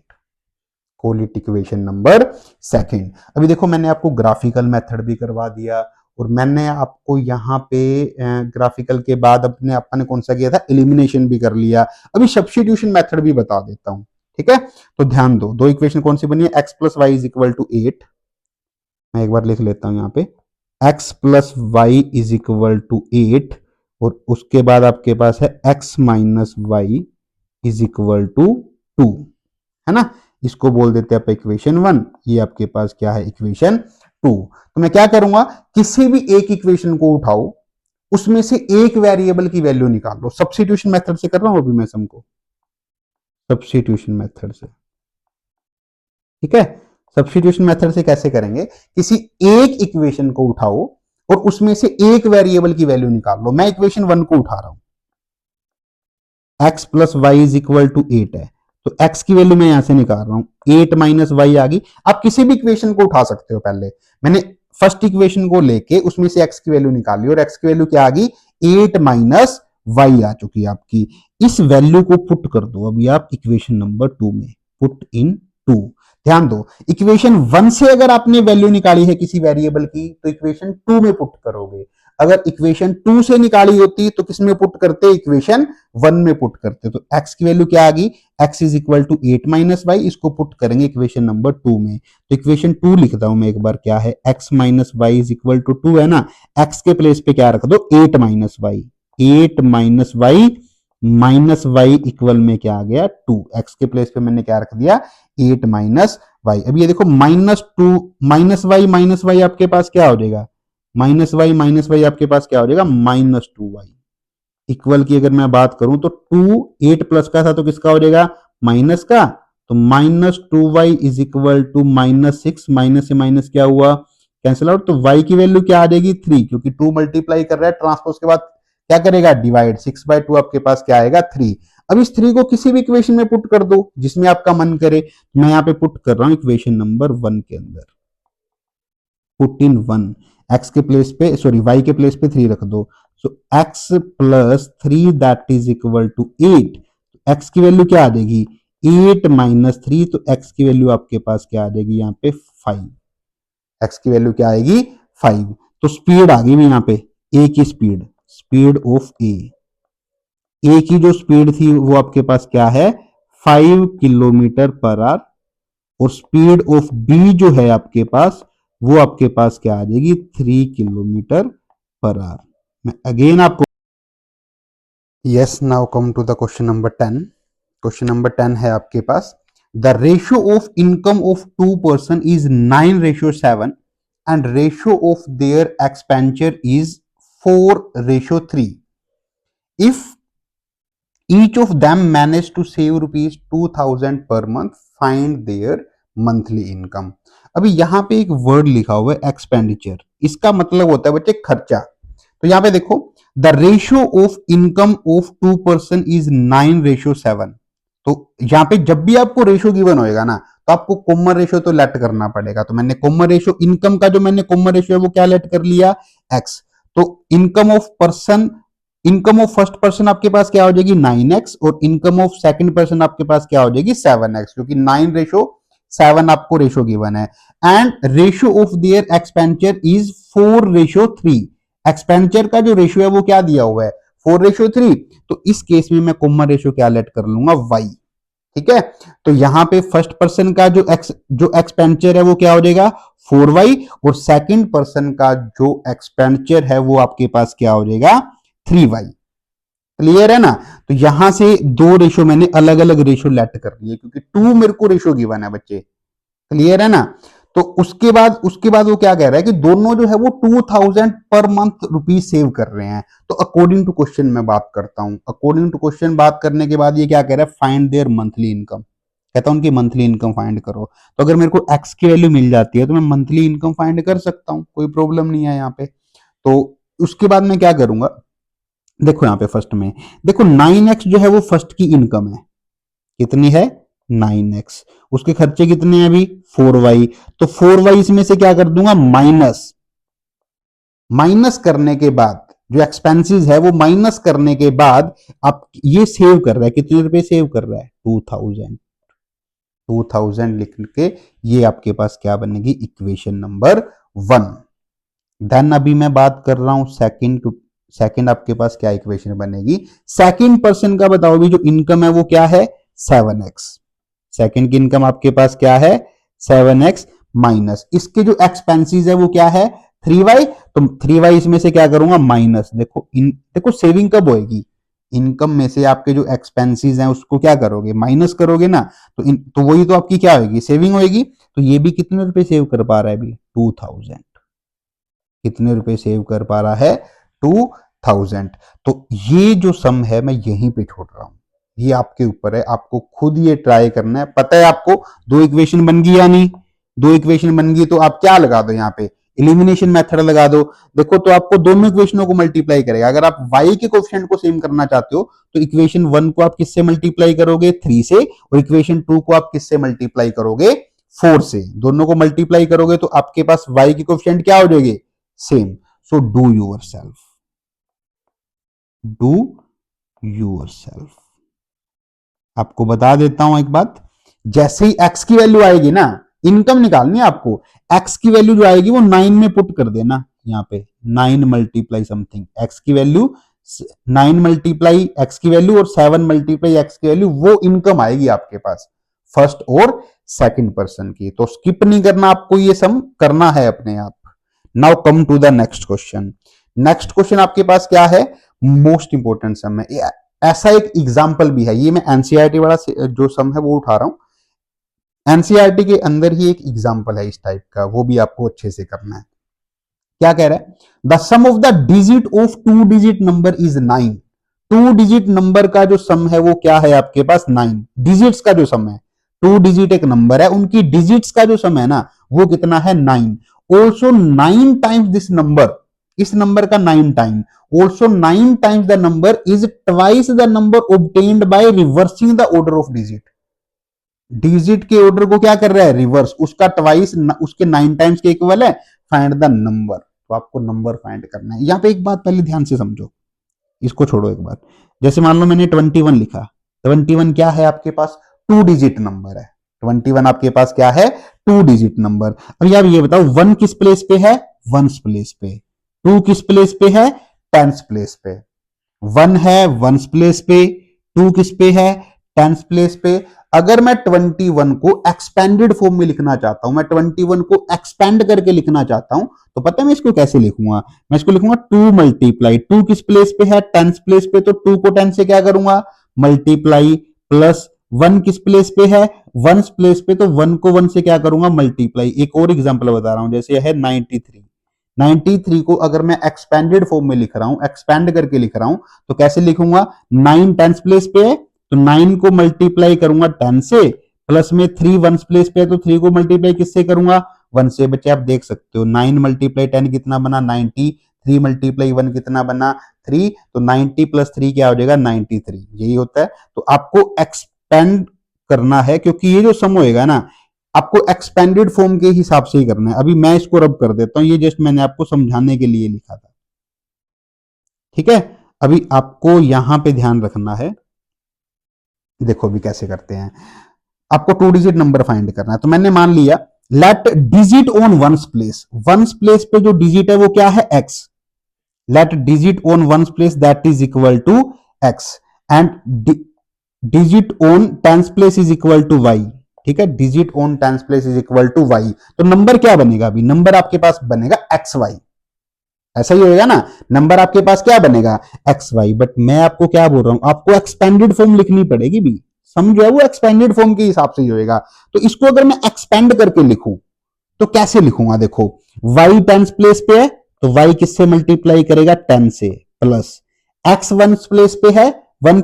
Call it equation number 2। अभी देखो मैंने आपको ग्राफिकल मेथड भी करवा दिया, और मैंने आपको यहाँ पे ग्राफिकल के बाद अपन ने कौन सा किया था, एलिमिनेशन भी कर लिया। अभी सब्स्टिट्यूशन मेथड भी बता देता हूं। ठीक है, तो ध्यान दो, दो इक्वेशन कौन सी बनी है, x + y is equal to 8। मैं एक बार लिख लेता हूं यहाँ पे, x + y is equal to 8, और उसके बाद आपके पास है x - y is equal to 2, है ना। इसको बोल देते हैं आप इक्वेशन 1। ये आपके पास क्या है, इक्वेशन 2। तो मैं क्या करूंगा, किसी भी एक इक्वेशन को उठाओ, उसमें से एक वेरिएबल की वैल्यू निकाल लो। सब्स्टिट्यूशन मेथड से कर रहा हूं अभी मैं सम को, सब्स्टिट्यूशन मेथड से। ठीक है, सब्स्टिट्यूशन मेथड से कैसे करेंगे, किसी एक इक्वेशन को उठाओ और उसमें से एक वेरिएबल की वैल्यू निकाल लो। मैं इक्वेशन 1 को उठा रहा हूं, x + y is equal to 8 है, तो x की वैल्यू मैं यहां से निकाल रहा हूं, 8 - y आ गई। आप किसी भी इक्वेशन को उठा सकते हो, पहले मैंने फर्स्ट इक्वेशन को लेके उसमें से x की वैल्यू निकाली, और x की वैल्यू क्या आ गई, 8 - y आ चुकी है आपकी। इस वैल्यू को पुट कर दो अभी आप इक्वेशन नंबर 2 में, पुट इन 2। ध्यान दो, इक्वेशन 1 से अगर आपने वैल्यू निकाली है किसी वेरिएबल की, तो इक्वेशन 2 में पुट करोगे। अगर इक्वेशन 2 से निकाली होती तो किस में पुट करते, इक्वेशन 1 में पुट करते। तो x की वैल्यू क्या आ गई, x is equal to 8 - y, इसको पुट करेंगे इक्वेशन नंबर 2 में। तो इक्वेशन 2 लिखता हूं मैं एक बार, क्या है, x - y is equal to 2 है ना, x के प्लेस पे क्या रख दो, 8 - y। 8 - y minus y equal में क्या आ गया, 2। x के प्लेस पे मैंने क्या रख दिया, 8 - वाई। अभी ये देखो माइनस वाई आपके पास क्या हो जाएगा, माइनस वाई आपके पास क्या हो जाएगा, -2y। इक्वल की अगर मैं बात करूं तो 8 प्लस का था तो किसका हो जाएगा, माइनस का। तो -2y is equal to -6, minus से माइनस क्या हुआ, कैंसिल आउट। तो y की वैल्यू क्या आ जाएगी 3, क्योंकि 2 मल्टीप्लाई कर रहा है, ट्रांसपोज के बाद क्या करेगा, डिवाइड। 6/2 आपके पास क्या आएगा, 3। अब इस 3 को किसी भी इक्वेशन में पुट कर दो जिसमें आपका मन करे। मैं यहाँ पे पुट कर रहा हूं इक्वेशन नंबर 1 के अंदर, पुट इन 1। x के प्लेस पे, सॉरी y के प्लेस पे 3 रख दो। So x plus 3 that is equal to 8। x की वैल्यू क्या आ जाएगी, 8 माइनस 3, तो x की वैल्यू आपके पास क्या आ जाएगी यहाँ पे 5। x की वैल्यू क्या आएगी 5। तो स्पीड आ गई यहाँ पे, a की स्पीड, स्पीड ऑफ a की जो स्पीड थी वो आपके पास क्या है, 5 किलोमीटर पर आवर। और स्पीड ऑफ b जो है आपके पास, वो आपके पास क्या आ जाएगी, 3 किलोमीटर पर आवर। मैं अगेन आपको, yes, now come to the question number 10। Question number 10 है आपके पास, the ratio of income of 2 person is 9:7 and ratio of their expenditure is 4:3। If each of them managed to save rupees 2000 per month, find their monthly income। अभी यहां पे एक वर्ड लिखा हुआ है एक्सपेंडिचर, इसका मतलब होता है बच्चे खर्चा। तो यहां पे देखो, the ratio of income of 2 person is 9:7। तो यहां पे जब भी आपको रेशियो गिवन होएगा ना, तो आपको कॉमन रेशियो तो लेट करना पड़ेगा। तो मैंने कॉमन रेशियो, इनकम का जो मैंने कॉमन रेशियो है वो क्या लेट कर लिया, एक्स। तो income of person, income of first person आपके पास क्या हो जाएगी 9x, और इनकम ऑफ सेकंड पर्सन आपके पास क्या हो जाएगी 7x, क्योंकि 9:7 आपको रेशो गिवन है। And ratio of their expenditure is 4:3। Expenditure का जो रेशियो है वो क्या दिया हुआ है, 4:3। तो इस केस में मैं कॉमन रेशियो क्या लेट कर लूंगा, y। ठीक है, तो यहां पे फर्स्ट पर्सन का जो एक्सपेंडिचर है वो क्या हो जाएगा 4y, और सेकंड पर्सन का जो एक्सपेंडिचर है वो आपके पास क्या हो जाएगा 3y। क्लियर है ना। तो यहां से दो रेशो मैंने अलग अलग रेशो लेट कर लिए, क्योंकि 2 मेरे को रेशो गिवन है बच्चे। क्लियर है ना। तो उसके बाद वो क्या कह रहा है कि दोनों जो है वो 2000 पर मंथ रुपीज सेव कर रहे हैं। तो अकॉर्डिंग टू क्वेश्चन मैं बात करता हूं, अकॉर्डिंग टू क्वेश्चन बात करने के बाद ये क्या कह रहा है, फाइंड देयर मंथली इनकम। कहता हूं उनकी मंथली इनकम फाइंड करो। तो अगर मेरे को एक्स की वैल्यू मिल जाती है तो मैं मंथली इनकम फाइंड कर सकता हूं, कोई प्रॉब्लम नहीं है यहाँ पे। तो उसके बाद मैं क्या करूंगा, देखो यहां पे फर्स्ट में देखो 9x जो है वो फर्स्ट की इनकम है, कितनी है 9x। उसके खर्चे कितने हैं अभी 4y। तो 4y इसमें से क्या कर दूंगा, माइनस। माइनस करने के बाद जो एक्सपेंसेस है वो माइनस करने के बाद आप ये सेव कर रहा है, कितने रुपए सेव कर रहा है 2000 लिख के, ये आपके पास क्या बनेगी इक्वेशन नंबर 1। देन अभी मैं बात कर रहा हूं सेकंड आपके पास क्या इक्वेशन बनेगी, सेकंड पर्सन का बताओ भी जो इनकम है वो क्या है 7x। सेकंड की इनकम आपके पास क्या है 7x, माइनस इसके जो एक्सपेंसेस है वो क्या है 3y। तो 3y इसमें से क्या करूंगा माइनस। देखो सेविंग कब होएगी, इनकम में से आपके जो एक्सपेंसेस हैं उसको क्या करोगे, माइनस करोगे ना। तो वही तो आपकी क्या होगी, सेविंग होगी। तो ये भी कितने रुपए सेव कर पा रहा है अभी 2000, कितने रुपए सेव कर पा रहा है 2000। तो ये जो सम है मैं यहीं पे छोड़ रहा हूं, ये आपके ऊपर है, आपको खुद ये ट्राई करना है। पता है आपको दो इक्वेशन बन गई या नहीं, दो इक्वेशन बन गई तो आप क्या लगा दो यहाँ पे, एलिमिनेशन मेथड लगा दो। देखो तो आपको दोनों इक्वेशनों को मल्टीप्लाई करेगा। अगर आप y के कोएफिशिएंट को सेम करना चाहते हो तो इक्वेशन 1 को आप किससे मल्टीप्लाई करोगे 3 से, और इक्वेशन 2 को आप किससे मल्टीप्लाई करोगे 4 से। दोनों को मल्टीप्लाई करोगे तो आपके पास y के कोएफिशिएंट क्या हो जाएंगे same. So do yourself, do yourself. आपको बता देता हूं एक बात, जैसे ही x की वैल्यू आएगी ना, इनकम निकालनी है आपको, x की वैल्यू जो आएगी वो 9 में पुट कर देना। यहाँ पे 9 मल्टीप्लाई समथिंग x की वैल्यू, 9 मल्टीप्लाई x की वैल्यू और 7 मल्टीप्लाई x की वैल्यू, वो इनकम आएगी आपके पास फर्स्ट और सेकंड पर्सन की। तो स्किप नहीं करना, आपको ये सम करना है अपने आप। Now come to the next question. Next question आपके पास क्या है, मोस्ट इंपोर्टेंट सम है। ऐसा एक एग्जाम्पल भी है, ये मैं एनसीईआरटी वाला जो सम है वो उठा रहा हूं। एनसीईआरटी के अंदर ही एक एग्जाम्पल है इस टाइप का, वो भी आपको अच्छे से करना है। क्या कह रहा है? The sum of the digit of 2 digit number is 9। 2 digit number का जो सम है वो क्या है आपके पास? 9। डिजिट्स का जो सम है, 2 डिजिट एक नंबर है, उनकी डिजिट्स का जो सम है ना वो कितना है? 9। ऑल्सो 9 टाइम्स दिस नंबर, इस नंबर का 9 time, also 9 times the number is twice the number obtained by reversing the order of digit. Digit के ऑर्डर को क्या कर रहा है? रिवर्स, उसका ट्वाइस उसके 9 टाइम्स के इक्वल है। फाइंड द नंबर, तो आपको नंबर फाइंड करना है। यहां पे एक बात पहले ध्यान से समझो, इसको छोड़ो एक बार। जैसे मान लो मैंने 21 लिखा, 21 क्या है आपके पास? 2 डिजिट नंबर है। 21 आपके पास क्या है? 2 डिजिट नंबर। अब यार ये बताओ, 1 किस प्लेस पे है? 1s प्लेस पे। 2 किस प्लेस पे है? 10s प्लेस पे। 1 है 1s प्लेस पे, 2 किस पे है? 10s प्लेस पे। अगर मैं 21 को एक्सपेंडेड फॉर्म में लिखना चाहता हूं, मैं 21 को एक्सपेंड करके लिखना चाहता हूं, तो पता है मैं इसको कैसे लिखूंगा? मैं इसको लिखूंगा 2 मल्टीप्लाई, 2 किस प्लेस पे है? 10s प्लेस पे, तो 2 को 10 से क्या करूंगा? मल्टीप्लाई, प्लस 1 किस प्लेस पे है? 1s प्लेस पे, तो 1 को 1 से क्या करूंगा? मल्टीप्लाई। एक और एग्जांपल बता रहा हूं, जैसे है 93। 93 को अगर मैं एक्सपेंडेड फॉर्म में लिख रहा हूं, एक्सपेंड करके लिख रहा हूं, तो कैसे लिखूंगा? 9 10s प्लेस पे है, तो 9 को मल्टीप्लाई करूंगा 10 से, प्लस में 3 1s प्लेस पे है, तो 3 को मल्टीप्लाई किससे करूंगा? 1 से। बच्चे आप देख सकते हो 9 मल्टीप्लाई 10 कितना बना? 90। 3 मल्टीप्लाई 1 कितना बना? 3। तो 90 प्लस 3 क्या हो जाएगा? 93। यही होता है। तो आपको एक्सपेंड करना है, क्योंकि ये जो सम होएगा ना, आपको एक्सपेंडेड फॉर्म के हिसाब से ही करना है। अभी मैं इसको रब कर देता हूं, ये जस्ट मैंने आपको समझाने के लिए लिखा था, ठीक है। अभी आपको यहां पे ध्यान रखना है, देखो अभी कैसे करते हैं। आपको 2 डिजिट नंबर फाइंड करना है, तो मैंने मान लिया let digit on 1s place, 1s place पे जो डिजिट है वो क्या है? x। Let digit on 1s place that is equal to x, and digit on 10s place is equal to y। ठीक है, digit on 10s place is equal to y। तो नंबर क्या बनेगा? अभी नंबर आपके पास बनेगा xy। ऐसा ही होएगा ना, नंबर आपके पास क्या बनेगा? xy। बट मैं आपको क्या बोल रहा हूं, आपको एक्सपेंडेड फॉर्म लिखनी पड़ेगी भी, समझो है, वो एक्सपेंडेड फॉर्म के हिसाब से ही होएगा। तो इसको अगर मैं एक्सपेंड करके लिखूं तो कैसे लिखूंगा? देखो y 10s प्लेस पे है, तो y किससे मल्टीप्लाई करेगा? 10 से, प्लस x 1s प्लेस पे है, 1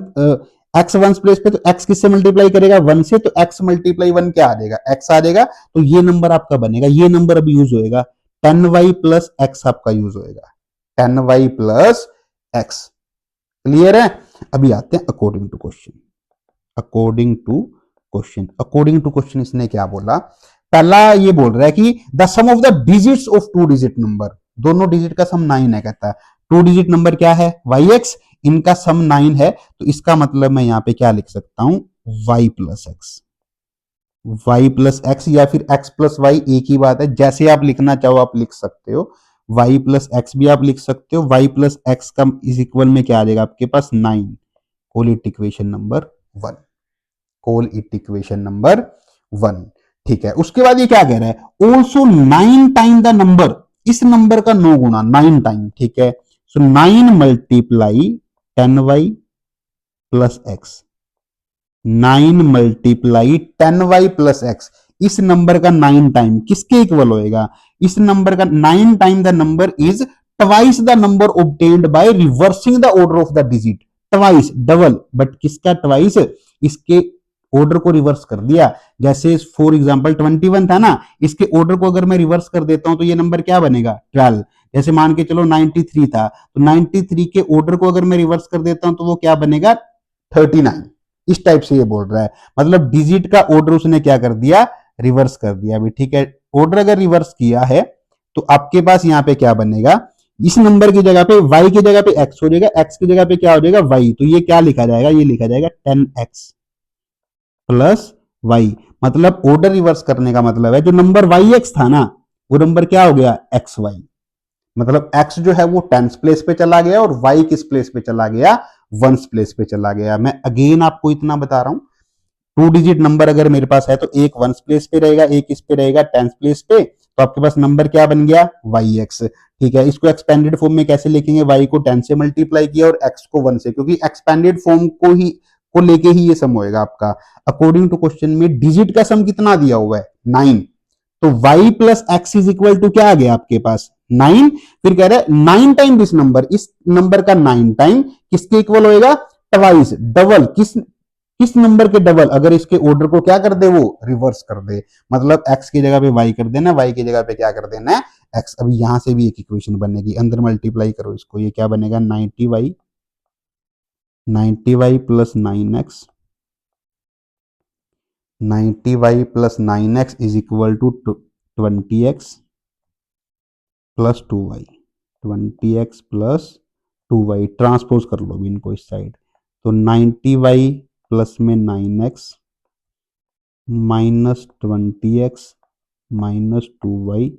x 1s प्लेस पे, तो x किससे मल्टीप्लाई करेगा? 1 से, तो x मल्टीप्लाई 1 क्या आ जाएगा? x आ जाएगा। तो ये नंबर आपका बनेगा, ये नंबर अभी यूज होएगा, 10y प्लस x आपका यूज होएगा, 10y प्लस x। क्लियर है? अभी आते हैं according to question. According to question, according to question इसने क्या बोला? पहला ये बोल रहा है कि the sum of the digits of 2 digit number, दोनों डिजिट का सम 9 है। कहता है 2 डिजिट नंबर क्या है? yx, इनका सम 9 है, तो इसका मतलब मैं यहां पे क्या लिख सकता हूं? y plus x, y plus x, या फिर x प्लस वाई, एक ही बात है, जैसे आप लिखना चाहो आप लिख सकते हो। y प्लस एक्स भी आप लिख सकते हो, y प्लस एक्स का इज इक्वल में क्या आ जाएगा आपके पास? 9। Call it equation number 1, call it equation number 1। ठीक है, उसके बाद ये क्या कह रहा है? ऑल्सो 9 टाइम द नंबर, इस नंबर का 9 गुना, 9 टाइम। ठीक है, सो 9 multiply 10y plus x, 9 multiply 10y plus x, इस नंबर का 9 टाइम किसके इक्वल होएगा? इस नंबर का 9 time the number is twice the number obtained by reversing the order of the digit. Twice, double, but किसका ट्वाइस? इसके ऑर्डर को रिवर्स कर दिया। जैसे फॉर एग्जांपल 21 था ना, इसके ऑर्डर को अगर मैं रिवर्स कर देता हूं तो ये नंबर क्या बनेगा? 12। जैसे मान के चलो 93 था, तो 93 के ऑर्डर को अगर मैं रिवर्स कर देता हूं तो वो क्या बनेगा? 39। इस टाइप से ये बोल रहा है, मतलब डिजिट का ऑर्डर उसने क्या कर दिया? रिवर्स कर दिया भी। ठीक है, ऑर्डर अगर रिवर्स किया है तो आपके पास यहां पे क्या बनेगा? इस नंबर की जगह पे y की जगह पे x हो जाएगा, x की जगह पे क्या हो जाएगा? y। तो ये क्या लिखा जाएगा? ये लिखा जाएगा 10x प्लस y। मतलब ऑर्डर रिवर्स करने का मतलब है जो नंबर yx था ना, वो नंबर क्या हो गया? xy। मतलब x जो है वो 10s प्लेस पे चला गया, और y किस प्लेस पे चला गया? 1s प्लेस पे चला गया। मैं अगेन आपको इतना बता रहा हूं, 2 डिजिट नंबर अगर मेरे पास है तो एक 1s प्लेस पे रहेगा, एक इस पे रहेगा 10s प्लेस पे, तो आपके पास नंबर क्या बन गया? yx। ठीक है, इसको एक्सपेंडेड फॉर्म में कैसे लिखेंगे? y को 10 से मल्टीप्लाई किया और x को 1 से, क्योंकि एक्सपेंडेड फॉर्म को ही को लेके ही ये सम होएगा आपका। अकॉर्डिंग टू क्वेश्चन में डिजिट का सम कितना दिया हुआ है 9, तो y plus x is equal to क्या आ गया आपके पास 9। फिर कह रहा है 9 टाइम दिस नंबर, इस नंबर का 9 टाइम किसके इक्वल होएगा ट्वाइस, डबल किस नंबर के डबल, अगर इसके ऑर्डर को क्या कर दे वो रिवर्स कर दे, मतलब x की जगह पे y कर देना, y की जगह पे क्या कर देना है x। अभी यहां से भी एक इक्वेशन बनेगी, अंदर मल्टीप्लाई करो इसको, ये क्या बनेगा 90y plus 9x, 90y plus 9x is equal to 20x plus 2y, 20x plus 2y, transpose कर लो भी इनको इस साइड, तो 90y प्लस में 9x minus 20x minus 2y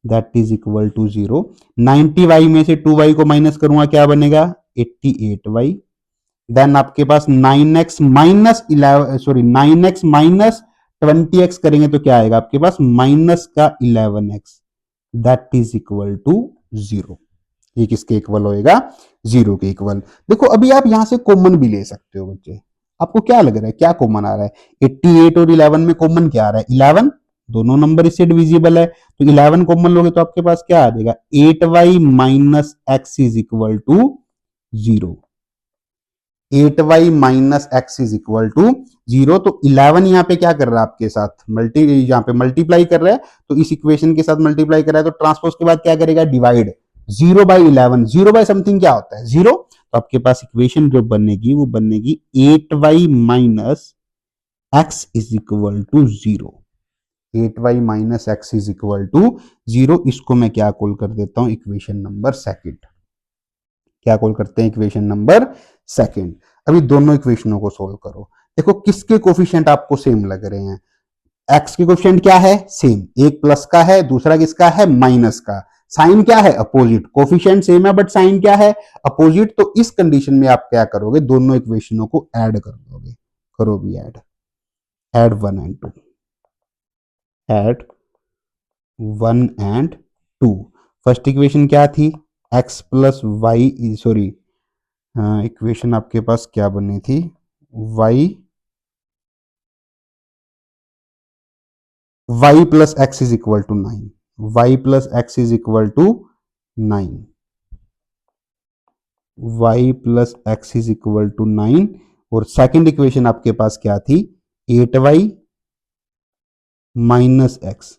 that is equal to 0। 90y में से 2y को माइनस करूंगा क्या बनेगा 88y। देन आपके पास 9x minus 11 sorry 9x minus 20x करेंगे तो क्या आएगा आपके पास माइनस का 11x that is equal to 0। ये किसके इक्वल होएगा 0 के इक्वल। देखो अभी आप यहां से कॉमन भी ले सकते हो बच्चे, आपको क्या लग रहा है क्या कॉमन आ रहा है 88 और 11 में कॉमन क्या आ रहा है 11, दोनों नंबर इससे डिविजिबल है, तो 11 कॉमन लोगे तो आपके पास क्या आ जाएगा 8y minus x is equal to 0, 8y minus x is equal to 0। तो 11 यहाँ पे क्या कर रहा है आपके साथ यहाँ पे मल्टीप्लाई कर रहा है, तो इस इक्वेशन के साथ मल्टीप्लाई कर रहा है, तो ट्रांसपोज के बाद क्या करेगा डिवाइड, 0/11, 0/समथिंग क्या होता है 0, तो आपके पास इक्वेशन जो बनेगी वो बनेगी 8y minus x is equal to 0, 8y minus x is equal to 0। इसको मैं क्या कॉल कर देता हूं इक्वेशन नंबर सेकंड, क्या कॉल करते हैं इक्वेशन नंबर सेकंड। अभी दोनों इक्वेशनों को सोल्व करो, देखो किसके कोफिशिएंट आपको सेम लग रहे हैं, एक्स के कोफिशिएंट क्या है सेम, एक प्लस का है दूसरा किसका है माइनस का, साइन क्या है अपोजिट, कोफिशिएंट सेम है बट साइन क्या है अपोजिट। तो इस कंडीशन में आप क्या करोगे दोनों इक्वेशनों को ऐड कर दोगे, करो भी add 1 and 2, add 1 and 2। First equation क्या थी x plus y sorry equation आपके पास क्या बनी थी y plus x is equal to 9, y plus x is equal to 9, y plus x is equal to 9। और सेकंड इक्वेशन आपके पास क्या थी 8y minus x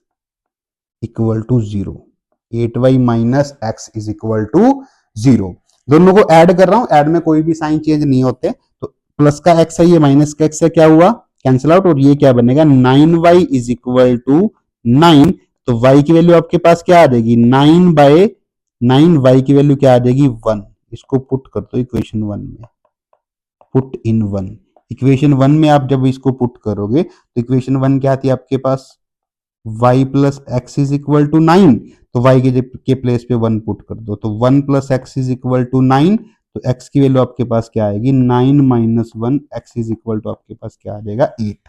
equal to 0, 8y minus x is equal to 0। दोनों को ऐड कर रहा हूं, ऐड में कोई भी साइन चेंज नहीं होते, तो प्लस का एक्स है ये माइनस का एक्स है क्या हुआ कैंसिल आउट, और ये क्या बनेगा 9y इज इक्वल टू 9। तो y की वैल्यू आपके पास क्या आ जाएगी 9/9, y की वैल्यू क्या आ जाएगी 1। इसको पुट कर दो इक्वेशन 1 में, पुट इन 1, इक्वेशन 1 में आप जब इसको पुट करोगे तो इक्वेशन 1 क्या थी आपके पास y plus x is equal to 9, तो y के प्लेस पे 1 पुट कर दो, तो 1 plus x is equal to 9, तो x की वैल्यू आपके पास क्या आएगी 9 minus 1, x is equal to आपके पास क्या आ जाएगा 8।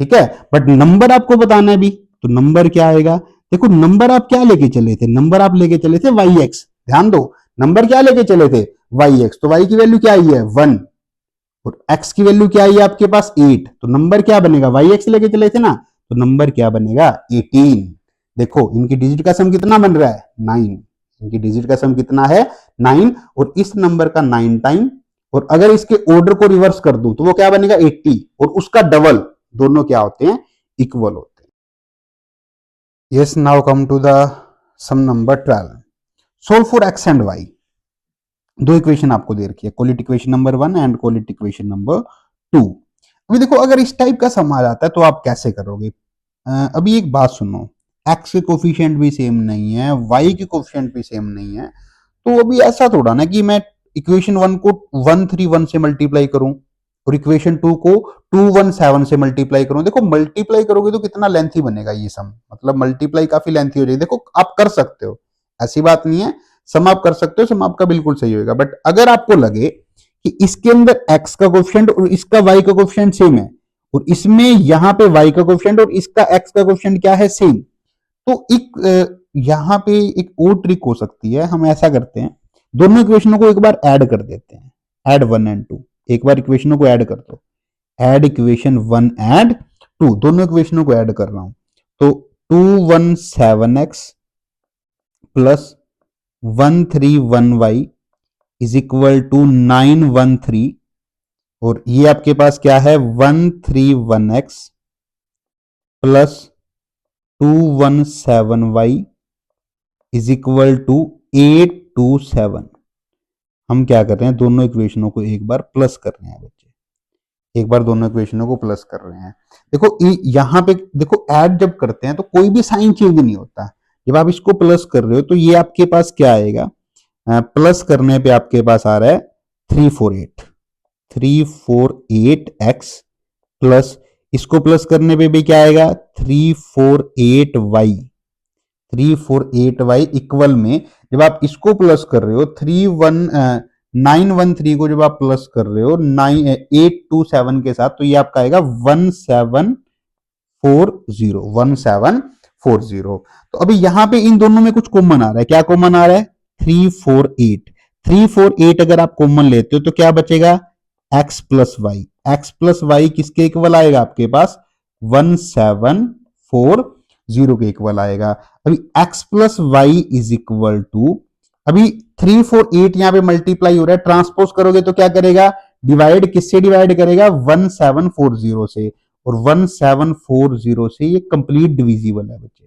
ठीक है, बट नंबर आपको बताना है भी, तो नंबर क्या आएगा, देखो नंबर आप क्या लेके चले थे, नंबर आप लेके चले थे yx, ध्यान दो नंबर क्या लेके चले थे yx, तो y की वैल्यू क्या आई है 1 और x की वैल्यू क्या आई है आपके पास 8, तो नंबर क्या बनेगा yx लेके चले थे ना, तो नंबर क्या बनेगा 18। देखो इनकी डिजिट का सम कितना बन रहा है 9, इनकी डिजिट का सम कितना है 9, और इस नंबर का 9 टाइम, और अगर इसके ऑर्डर को रिवर्स कर दूं तो वो क्या बनेगा 80, और उसका डबल, दोनों क्या होते हैं इक्वल होते हैं। Yes now come to the sum number 12, solve for x and y. दो इक्वेशन आपको दे रखी है, call it equation number 1 and call it equation number 2। अभी देखो अगर इस टाइप का सम आ जाता है तो आप कैसे करोगे, अभी एक बात सुनो, x के कोफिशिएंट भी सेम नहीं है, y के कोफिशिएंट भी सेम नहीं है, तो अभी ऐसा थोड़ा ना कि मैं इक्वेशन 1 को 131 से मल्टीप्लाई करूं और इक्वेशन 2 को 217 से मल्टीप्लाई करूं। देखो मल्टीप्लाई करोगे तो कितना लेंथी बनेगा ये सम, मतलब मल्टीप्लाई काफी लेंथी हो जाएगी। देखो आप कर सकते हो, ऐसी बात नहीं है, सम आप कर सकते हो, सम आपका बिल्कुल सही होगा, बट अगर आपको लगे कि इसके अंदर x का कोफिशिएंट और इसका y का कोफिशिएंट सेम है, और इसमें यहां पे y का कोफिशिएंट और इसका x का कोफिशिएंट क्या है सेम, तो एक यहां पे एक और ट्रिक हो सकती है, हम ऐसा करते हैं दोनों इक्वेशनों को एक बार ऐड कर देते हैं, ऐड 1 and 2, एक बार इक्वेशनों को ऐड कर दो, ऐड इक्वेशन 1 एंड 2, दोनों इक्वेशनों को ऐड कर रहा हूं। तो 217x plus 131y is equal to 913, और ये आपके पास क्या है 131x plus 217y is equal to 827। हम क्या कर रहे हैं, दोनों इक्वेशनों को एक बार प्लस कर रहे हैं बच्चे, एक बार दोनों इक्वेशनों को प्लस कर रहे हैं। देखो यहां पे देखो ऐड जब करते हैं तो कोई भी साइन चेंज नहीं होता। जब आप इसको प्लस कर रहे हो तो ये आपके पास क्या आएगा, प्लस करने पे आपके पास आ रहा है 348x प्लस इसको प्लस करने पे भी क्या आएगा 348y, 348y इक्वल में जब आप इसको प्लस कर रहे हो 913 को जब आप प्लस कर रहे हो 827 के साथ, तो ये आपका आएगा 1740। तो अभी यहां पे इन दोनों में कुछ कॉमन आ रहा है, क्या कॉमन आ रहा है 348 अगर आप कॉमन लेते हो तो क्या बचेगा x plus y, x plus y किसके इक्वल आएगा आपके पास 1740 के इक्वल आएगा। अभी x plus Y is equal to, अभी 348 यहां पे मल्टीप्लाई हो रहा है, ट्रांसपोज करोगे तो क्या करेगा, डिवाइड किससे डिवाइड करेगा 1740 से, और 1740 से ये कंप्लीट डिविजिबल है बच्चे,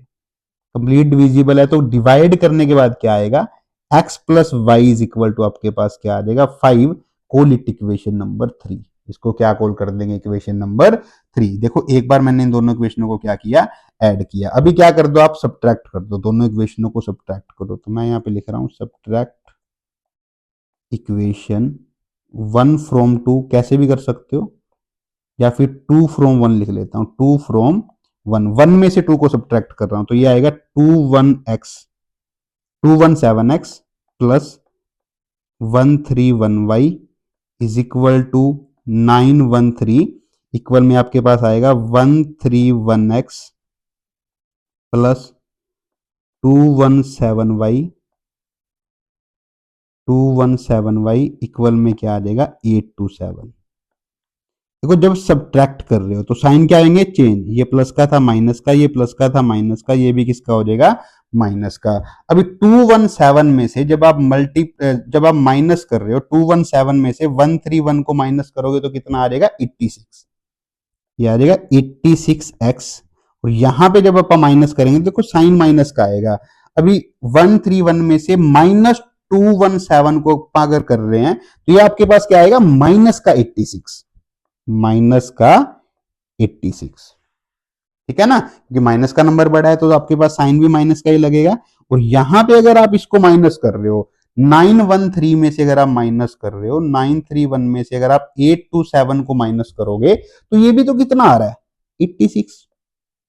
कंप्लीट डिविजिबल है। तो डिवाइड करने के बाद क्या आएगा x plus Y is equal to आपके पास क्या आ जाएगा 5, कॉल इट इक्वेशन नंबर 3। इसको क्या कॉल कर देंगे इक्वेशन नंबर 3। देखो एक बार मैंने इन दोनों इक्वेशनों को क्या किया, ऐड किया। अभी क्या कर दो आप सब्ट्रैक्ट कर दो, दोनों इक्वेशनों को सब्ट्रैक्ट करो। तो मैं यहाँ पे लिख रहा हूं सब्ट्रैक्ट इक्वेशन 1 फ्रॉम 2, कैसे भी कर सकते हो, या फिर 2 फ्रॉम 1 लिख लेता हूं, 2 फ्रॉम 1 में से 2 को सब्ट्रैक्ट कर रहा हूं, तो ये आएगा 217x plus 131y is equal to 913, equal में आपके पास आएगा 131x प्लस 217y इक्वल में क्या आ जाएगा 827। देखो जब सब्ट्रैक्ट कर रहे हो तो साइन क्या आएंगे चेंज, ये प्लस का था माइनस का, ये प्लस का था माइनस का, ये भी किसका हो जाएगा माइनस का। अभी 217 में से जब आप माइनस कर रहे हो, 217 में से 131 को माइनस करोगे तो कितना आ जाएगा 86, ये आ जाएगा 86x। और यहां पे जब आप माइनस करेंगे देखो साइन माइनस का आएगा। अभी 131 में से माइनस 217 को अगर कर रहे हैं तो ये आपके पास क्या आएगा माइनस का 86, माइनस का 86, ठीक है ना, क्योंकि माइनस का नंबर बड़ा है तो आपके पास साइन भी माइनस का ही लगेगा। और यहां पे अगर आप इसको माइनस कर रहे हो 913 में से अगर आप माइनस कर रहे हो 931 में से अगर आप 827 को माइनस करोगे तो ये भी तो कितना आ रहा है 86,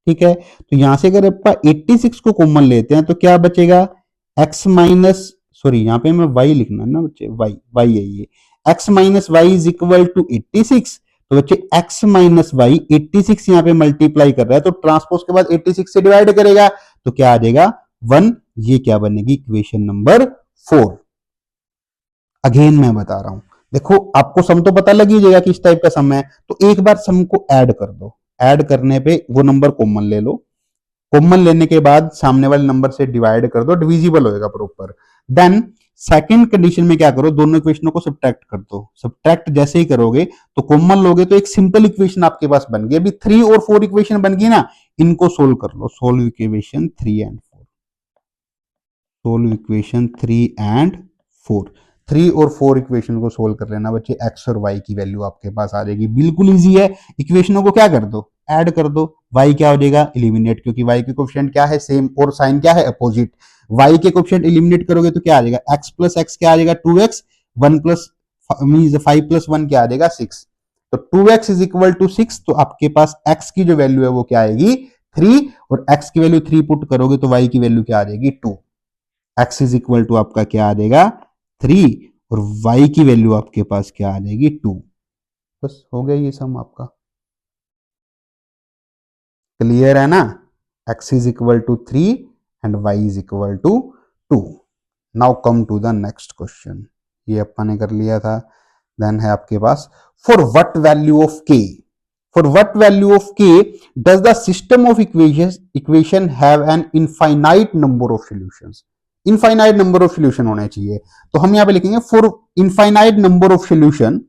ठीक है। तो यहां से अगर आप 86 को कॉमन लेते हैं तो क्या बचेगा x माइनस, सॉरी यहां पे मैं y लिखना है ना बच्चे, y है ये, x minus Y is equal to 86। तो बच्चे x माइनस वाई 86 यहां पे मल्टीप्लाई कर रहा है तो ट्रांसपोज के बाद 86 से डिवाइड करेगा तो क्या आ जाएगा 1, ये क्या बनेगी इक्वेशन नंबर 4। अगेन मैं बता रहा हूं, देखो आपको सम तो पता लग ही जाएगा कि इस टाइप का सम है, तो एक बार सम को ऐड कर दो, ऐड करने पे वो नंबर कॉमन ले लो, कॉमन लेने के बाद सामने वाले नंबर से डिवाइड कर दो, डिविजिबल होएगा प्रॉपर। देन सेकंड कंडीशन में क्या करो, दोनों इक्वेशनों को सब्ट्रैक्ट कर दो। सब्ट्रैक्ट जैसे ही करोगे तो कॉमन लोगे तो एक सिंपल इक्वेशन आपके पास बन गई। अभी 3 और 4 इक्वेशन बन गई ना, इनको सोल्व कर लो। Solve equation 3 and 4, solve equation 3 and 4, 3 और 4 इक्वेशन को सोल्व कर लेना बच्चे, एक्स और वाई की वैल्यू आपके पास आ जाएगी। बिल्कुल इजी है, इक्वेशनों को क्या कर दो ऐड कर दो, y क्या हो जाएगा एलिमिनेट, क्योंकि y के कोएफिशिएंट क्या है सेम और साइन क्या है अपोजिट। y के कोएफिशिएंट एलिमिनेट करोगे तो क्या आ जाएगा x प्लस एक्स क्या आ जाएगा 2x, 1 प्लस मींस 5 प्लस 1 क्या आ जाएगा 6। तो 2x इज इक्वल टू 6, तो आपके पास x की जो वैल्यू है वो क्या आएगी 3, और x की वैल्यू 3 पुट करोगे तो y की वैल्यू क्या आ जाएगी 2। x इज इक्वल टू आपका क्या आ जाएगा 3, और y की वैल्यू आपके पास क्या आ जाएगी 2। बस हो गया ये सम आपका, क्लियर है ना। x इज इक्वल टू 3 एंड y is equal to 2। Now come to the next question, ये अपन ने कर लिया था। देन है आपके पास for what value of k, for what value of k does the system of equation have an infinite number of solutions, infinite number of solution होने चाहिए। तो हम यहां पे लिखेंगे for infinite number of solution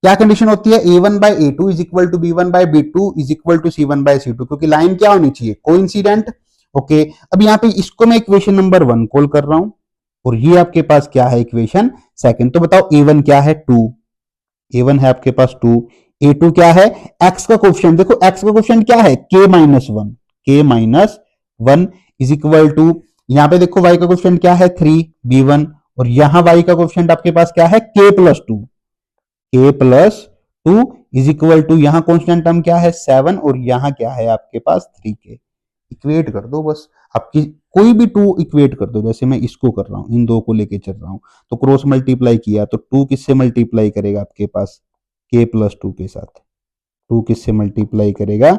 क्या कंडीशन होती है, a1 by a2 is equal to b1 by b2 is equal to c1 by c2, क्योंकि लाइन क्या होनी चाहिए, कोइंसिडेंट। ओके, अब यहाँ पे इसको मैं इक्वेशन नंबर 1 कॉल कर रहा हूं और ये आपके पास क्या है, इक्वेशन सेकंड। तो बताओ a1 क्या है, 2, a1 है आपके पास 2, a2 क्या है, x का कोफिशिएंट, देखो x का कोफिशिएंट क्या है, k minus one, k minus one is equal to, यहां पे देखो y का कोफिशिएंट क्या है 3, b1, और यहां y का कोफिशिएंट आपके पास क्या है, k plus two, k plus two is equal to, यहां कॉन्स्टेंट टर्म क्या है 7, और यहां क्या है आपके पास 3k। इक्वेट कर दो बस, आपकी कोई भी टू इक्वेट कर दो, जैसे मैं इसको कर रहा हूं, इन दो को लेके चल रहा हूं, तो क्रॉस मल्टीप्लाई किया तो 2 किससे मल्टीप्लाई करेगा आपके पास, k प्लस टू के साथ, 2 किससे मल्टीप्लाई करेगा,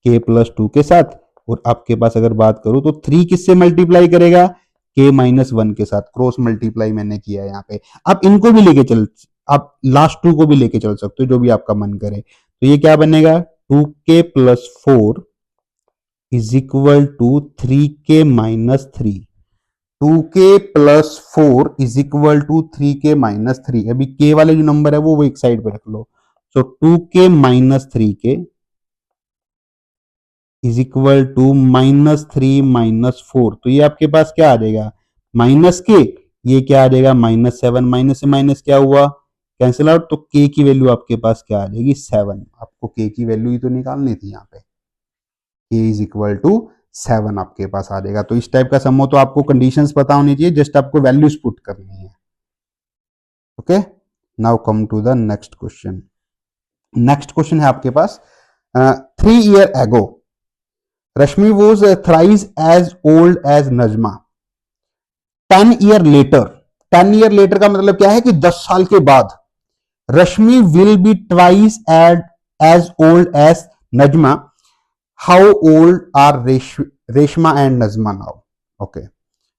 k प्लस टू के साथ, और आपके पास अगर बात करूं तो 3 किससे मल्टीप्लाई करेगा, k माइनस वन के साथ, क्रॉस मल्टीप्लाई मैंने किया है यहाँ पे। आप इनको भी लेके चल, आप लास्ट 2 को भी लेके चल सकते हो, जो भी आपका मन करे। तो ये क्या बनेगा, 2k plus 4 is equal to 3k minus 3, 2k plus 4 is equal to 3k minus 3। अभी k वाले जो नंबर है वो एक साइड पे रख लो, so 2k minus 3k is equal to minus 3 minus 4, तो ये आपके पास क्या आ जाएगा, माइनस के, ये क्या आ जाएगा माइनस 7, माइनस से माइनस क्या हुआ, कैंसिल आउट, तो k की वैल्यू आपके पास क्या आ जाएगी 7। आपको k की वैल्यू ही तो निकालनी थी यहाँ पे, k इज इक्वल टू 7 आपके पास आ जाएगा। तो इस टाइप का सम हो तो आपको कंडीशंस पता होनी चाहिए, जस्ट आपको वैल्यूज पुट करनी है। Okay, now come to the next question. Next question है आपके पास, 3 year ago Rashmi was thrice as old as Najma, 10 year later, 10 year later का मतलब क्या है कि 10 साल के बाद Rashmi will be twice as old as Najma, how old are Reshma and Najma now. Okay,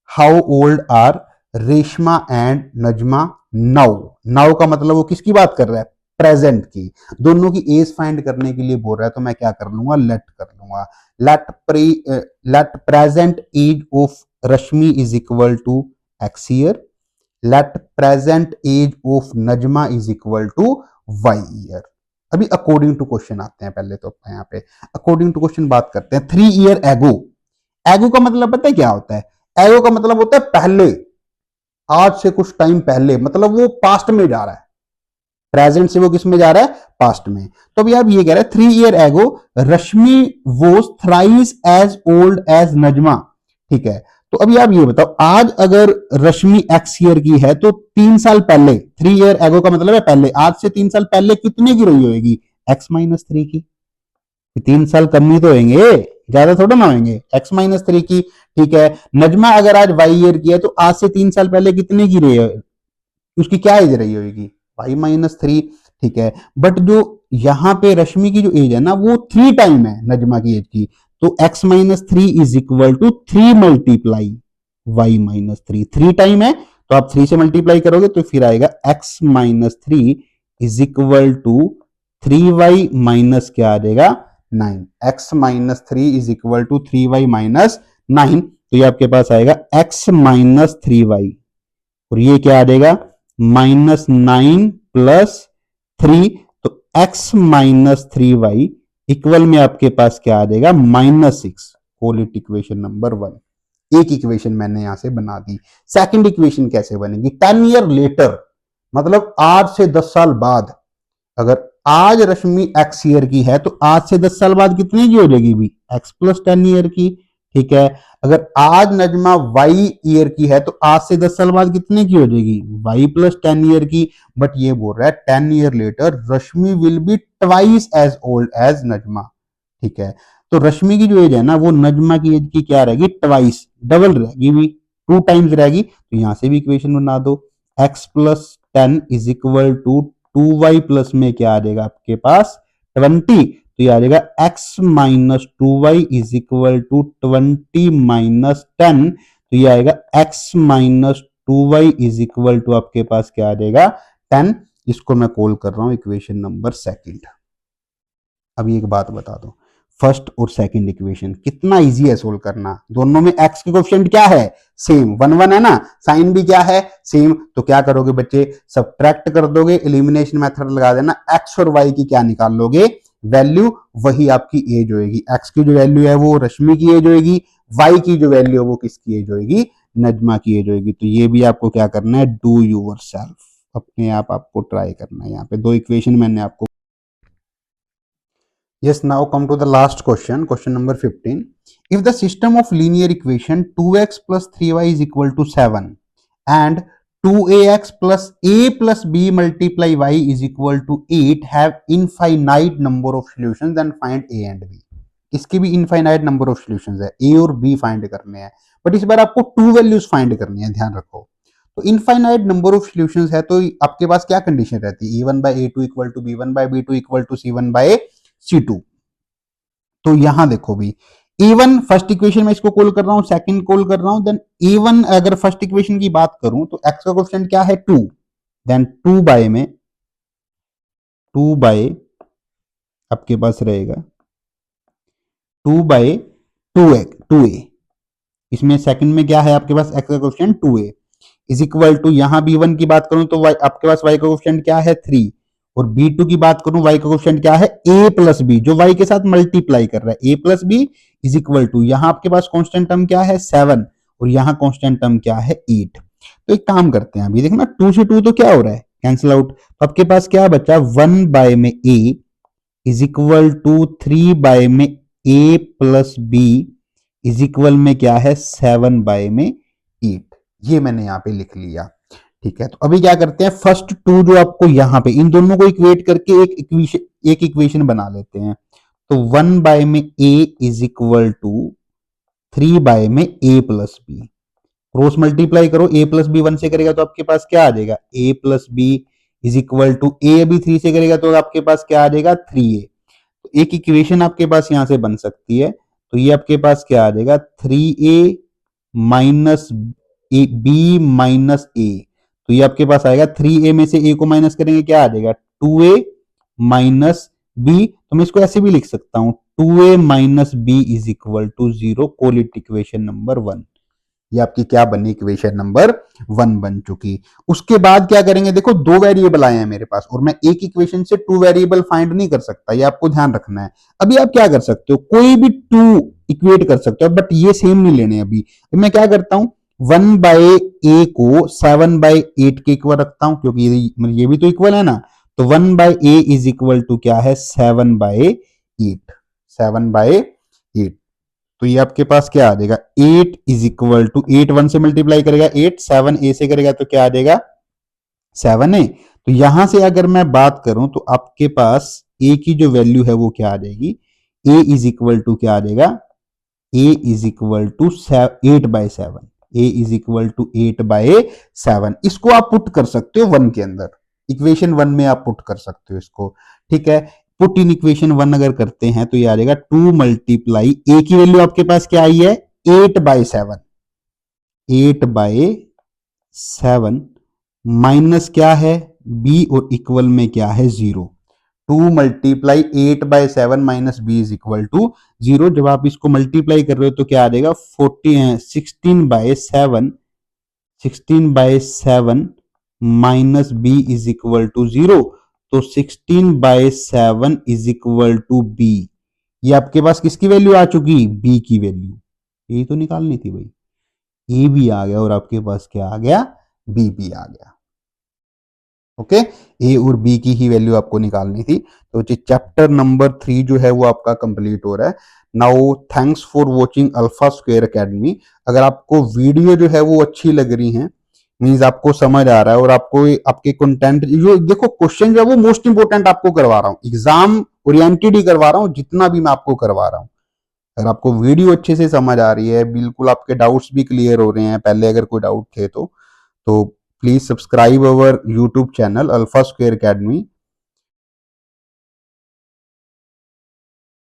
how old are Reshma and Najma now, now का मतलब वो किसकी बात कर रहा है, प्रेजेंट की। दोनों की एज फाइंड करने के लिए बोल रहा है, तो मैं क्या कर लूंगा, लेट कर लूंगा, let present age of Rashmi is equal to x year, let present age of Najma is equal to y year. अभी अकॉर्डिंग टू क्वेश्चन आते हैं, पहले तो यहाँ पे अकॉर्डिंग टू क्वेश्चन बात करते हैं। 3 year ago, एगो का मतलब पता है क्या होता है, एगो का मतलब होता है पहले, आज से कुछ टाइम पहले, मतलब वो पास्ट में जा रहा है, प्रेजेंट से वो किस में जा रहा है, पास्ट में। तो अभी आप ये कह रहे हैं 3 year ago Rashmi was thrice as old as Najma, ठीक है। तो अभी आप ये बताओ, आज अगर रश्मि x ईयर की है तो 3 साल पहले, 3 year ago का मतलब है पहले, आज से 3 साल पहले कितने की रही होगी, x माइनस 3 की, 3 साल कम ही तो होंगे, ज्यादा थोड़ा ना होंगे, x माइनस 3 की, ठीक है। नजमा अगर आज y ईयर की है तो आज से 3 साल पहले कितने की रही है, उसकी क्या एज रही होगी, y माइनस 3, ठीक है। बट जो यहाँ पे रश्मि की जो एज है ना वो 3 टाइम है नजमा की एज की, तो x minus 3 is equal to 3 multiply y minus 3, 3 time है तो आप 3 से मल्टीप्लाई करोगे तो फिर आएगा x minus 3 is equal to 3y minus क्या आ जाएगा 9, x minus 3 is equal to 3y minus 9, तो ये आपके पास आएगा x माइनस 3y, और ये क्या आ जाएगा माइनस 9 प्लस 3, तो x माइनस 3y इक्वल में आपके पास क्या आ जाएगा -6, कॉल इट इक्वेशन नंबर 1। एक इक्वेशन मैंने यहां से बना दी। सेकंड इक्वेशन कैसे बनेगी, 10 year लेटर, मतलब आज से 10 साल बाद, अगर आज रश्मि x ईयर की है तो आज से 10 साल बाद कितने की हो जाएगी भी, x प्लस 10 ईयर की, ठीक है। अगर आज नजमा y ईयर की है तो आज से 10 साल बाद कितने की हो जाएगी, y प्लस 10 ईयर की। बट ये बोल रहा है 10 year later Rashmi will be twice as old as Najma, ठीक है। तो रश्मि की जो एज है ना वो नजमा की एज की क्या रहेगी, ट्वाइस, डबल रहेगी भी, 2 टाइम्स रहेगी। तो यहां से भी इक्वेशन बना दो, x plus 10 is equal to 2y plus में क्या आ जाएगा आपके पास 20, तो ये आ जाएगा x minus 2y is equal to 20 minus 10, तो ये आएगा x minus 2y is equal to आपके पास क्या आ जाएगा 10, इसको मैं कॉल कर रहा हूं इक्वेशन नंबर सेकंड। अभी एक बात बता दो, फर्स्ट और सेकंड इक्वेशन कितना इजी है सोल्व करना। दोनों में एक्स के कोएफिशिएंट क्या है, सेम, 1 1 है ना, साइन भी क्या है, सेम। तो क्या करोगे बच्चे, सब्ट्रैक्ट कर दोगे, एलिमिनेशन मेथड लगा देना, एक्स और वाई की क्या निकाल लोगे, वैल्यू, वही आपकी एज होएगी। एक्स की जो वैल्यू है वो रश्मि की एज होएगी, वाई की जो वैल्यू है वो किसकी एज होएगी, नजमा की एज होएगी। तो ये भी आपको क्या करना है, डू यूर सेल्फ, अपने आप आपको ट्राई करना है। यहाँ पे दो इक्वेशन मैंने आपको। Yes, now come to the last question, question number 15. If the system of linear equation 2x plus 3y is equal to 7 and 2ax plus a plus b multiply y is equal to 8 have infinite number of solutions, then find a and b. इसकी भी इनफाइनाइट नंबर ऑफ सॉल्यूशंस है, ए और बी फाइंड करने हैं, बट इस बार आपको टू वैल्यूज फाइंड करनी है, ध्यान रखो। तो इनफाइनाइट नंबर ऑफ सॉल्यूशंस है तो आपके पास क्या कंडीशन रहती है, a1 by a2 equal to b1 by b2 equal to c1 by c2। तो यहां देखो भी, a1 फर्स्ट इक्वेशन में इसको कॉल कर रहा हूं, सेकंड कॉल कर रहा हूं, देन a1 अगर फर्स्ट इक्वेशन की बात करूं तो x का कोएफिशिएंट क्या है 2, देन 2 बाय में 2 बाय आपके पास रहेगा 2 बाय 2a, इसमें सेकंड में क्या है आपके पास x का coefficient 2a is equal to, यहां b1 की बात करूं तो y, आपके पास y का कोएफिशिएंट क्या है 3, और b2 की बात करूं y का कोएफिशिएंट क्या है a प्लस बी, जो y के साथ मल्टीप्लाई कर रहा है, a plus b is equal to, यहां आपके पास कांस्टेंट टर्म क्या है 7 और यहां कांस्टेंट टर्म क्या है 8। तो एक काम करते हैं, अभी देखना 2 से 2 तो क्या हो रहा है, कैंसिल आउट। तो आपके पास क्या बचा, 1 बाय में a is equal to 3 by में a plus b is equal में क्या है 7 बाय में 8। ये मैंने यहां पे लिख लिया, ठीक है। तो अभी क्या करते हैं, फर्स्ट टू जो आपको यहां पे इन दोनों को इक्वेट करके एक इक्वेशन बना लेते हैं। तो 1 बाय में a is equal to 3 by में a plus b, cross multiply करो, a प्लस बी 1 से करेगा तो आपके पास क्या आ जाएगा, a plus b is equal to a अभी 3 से करेगा तो आपके पास क्या आ जाएगा 3a। तो एक इक्वेशन आपके पास यहां से बन सकती है, तो ये आपके पास क्या आ जाएगा 3a माइनस बी माइनस ए। तो ये आपके पास आएगा 3a में से a को माइनस करेंगे क्या आ जाएगा 2a माइनस बी। तो मैं इसको ऐसे भी लिख सकता हूं 2a minus b is equal to 0, call it equation number 1। ये आपकी क्या बनी, इक्वेशन नंबर 1 बन चुकी। उसके बाद क्या करेंगे, देखो दो वेरिएबल आए हैं मेरे पास और मैं एक इक्वेशन से टू वेरिएबल फाइंड नहीं कर सकता, ये आपको ध्यान रखना है। अभी आप क्या कर सकते हो, कोई भी टू इक्वेट कर सकते हो, बट ये सेम नहीं लेने। अभी मैं क्या करता हूं, 1 बाय ए को 7 बाय 8 के इक्वल रखता हूं, क्योंकि ये भी तो इक्वल है ना। तो 1 by a is equal to क्या है 7 बाय 8, 7 बाय 8। तो ये आपके पास क्या आ जाएगा 8 इज इक्वल टू 8 1 से मल्टीप्लाई करेगा 8, 7 ए से करेगा तो क्या आ जाएगा 7a। तो यहां से अगर मैं बात करूं तो आपके पास a की जो वैल्यू है वो क्या आ जाएगी, a इज इक्वल टू क्या आ जाएगा, a is equal to 8 by 7, a is equal to 8 by 7। इसको आप पुट कर सकते हो 1 के अंदर, इक्वेशन 1 में आप पुट कर सकते हो इसको, ठीक है। पुट इन इक्वेशन 1 अगर करते हैं तो ये आ जाएगा 2 मल्टीप्लाई a की वैल्यू आपके पास क्या आई है 8 बाय 7, 8 बाय 7 माइनस क्या है b और इक्वल में क्या है 0। 2 multiply 8 by 7 minus b is equal to 0। जब आप इसको मल्टीप्लाई कर रहे हो तो क्या आ जाएगा 16 bye 7, 16 bye 7 minus b is equal to 0। तो 16 bye 7 is equal to be. ये आपके पास किसकी वैल्यू आ चुकी, बी की वैल्यू। यही तो निकालनी थी भाई, ए भी आ गया और आपके पास क्या आ गया, बी भी आ गया। ओके, ए और बी की ही वैल्यू आपको निकालनी थी। तो चैप्टर नंबर 3 जो है वो आपका कंप्लीट हो रहा है। Now thanks for watching alpha square academy. अगर आपको वीडियो जो है वो अच्छी लग रही है, मींस आपको समझ आ रहा है और आपको आपके कंटेंट जो देखो क्वेश्चन जो है वो मोस्ट इंपोर्टेंट आपको करवा रहा हूँ, एग्जाम ओरिएंटेड ही करवा रहा हूँ जितना भी मैं आपको करवा रहा हूँ। अगर आपको वीडियो अच्छे से समझ आ रही है, बिल्कुल आपके डाउट्स भी क्लियर हो रहे हैं, पहले अगर कोई डाउट थे तो please subscribe our YouTube channel alpha square academy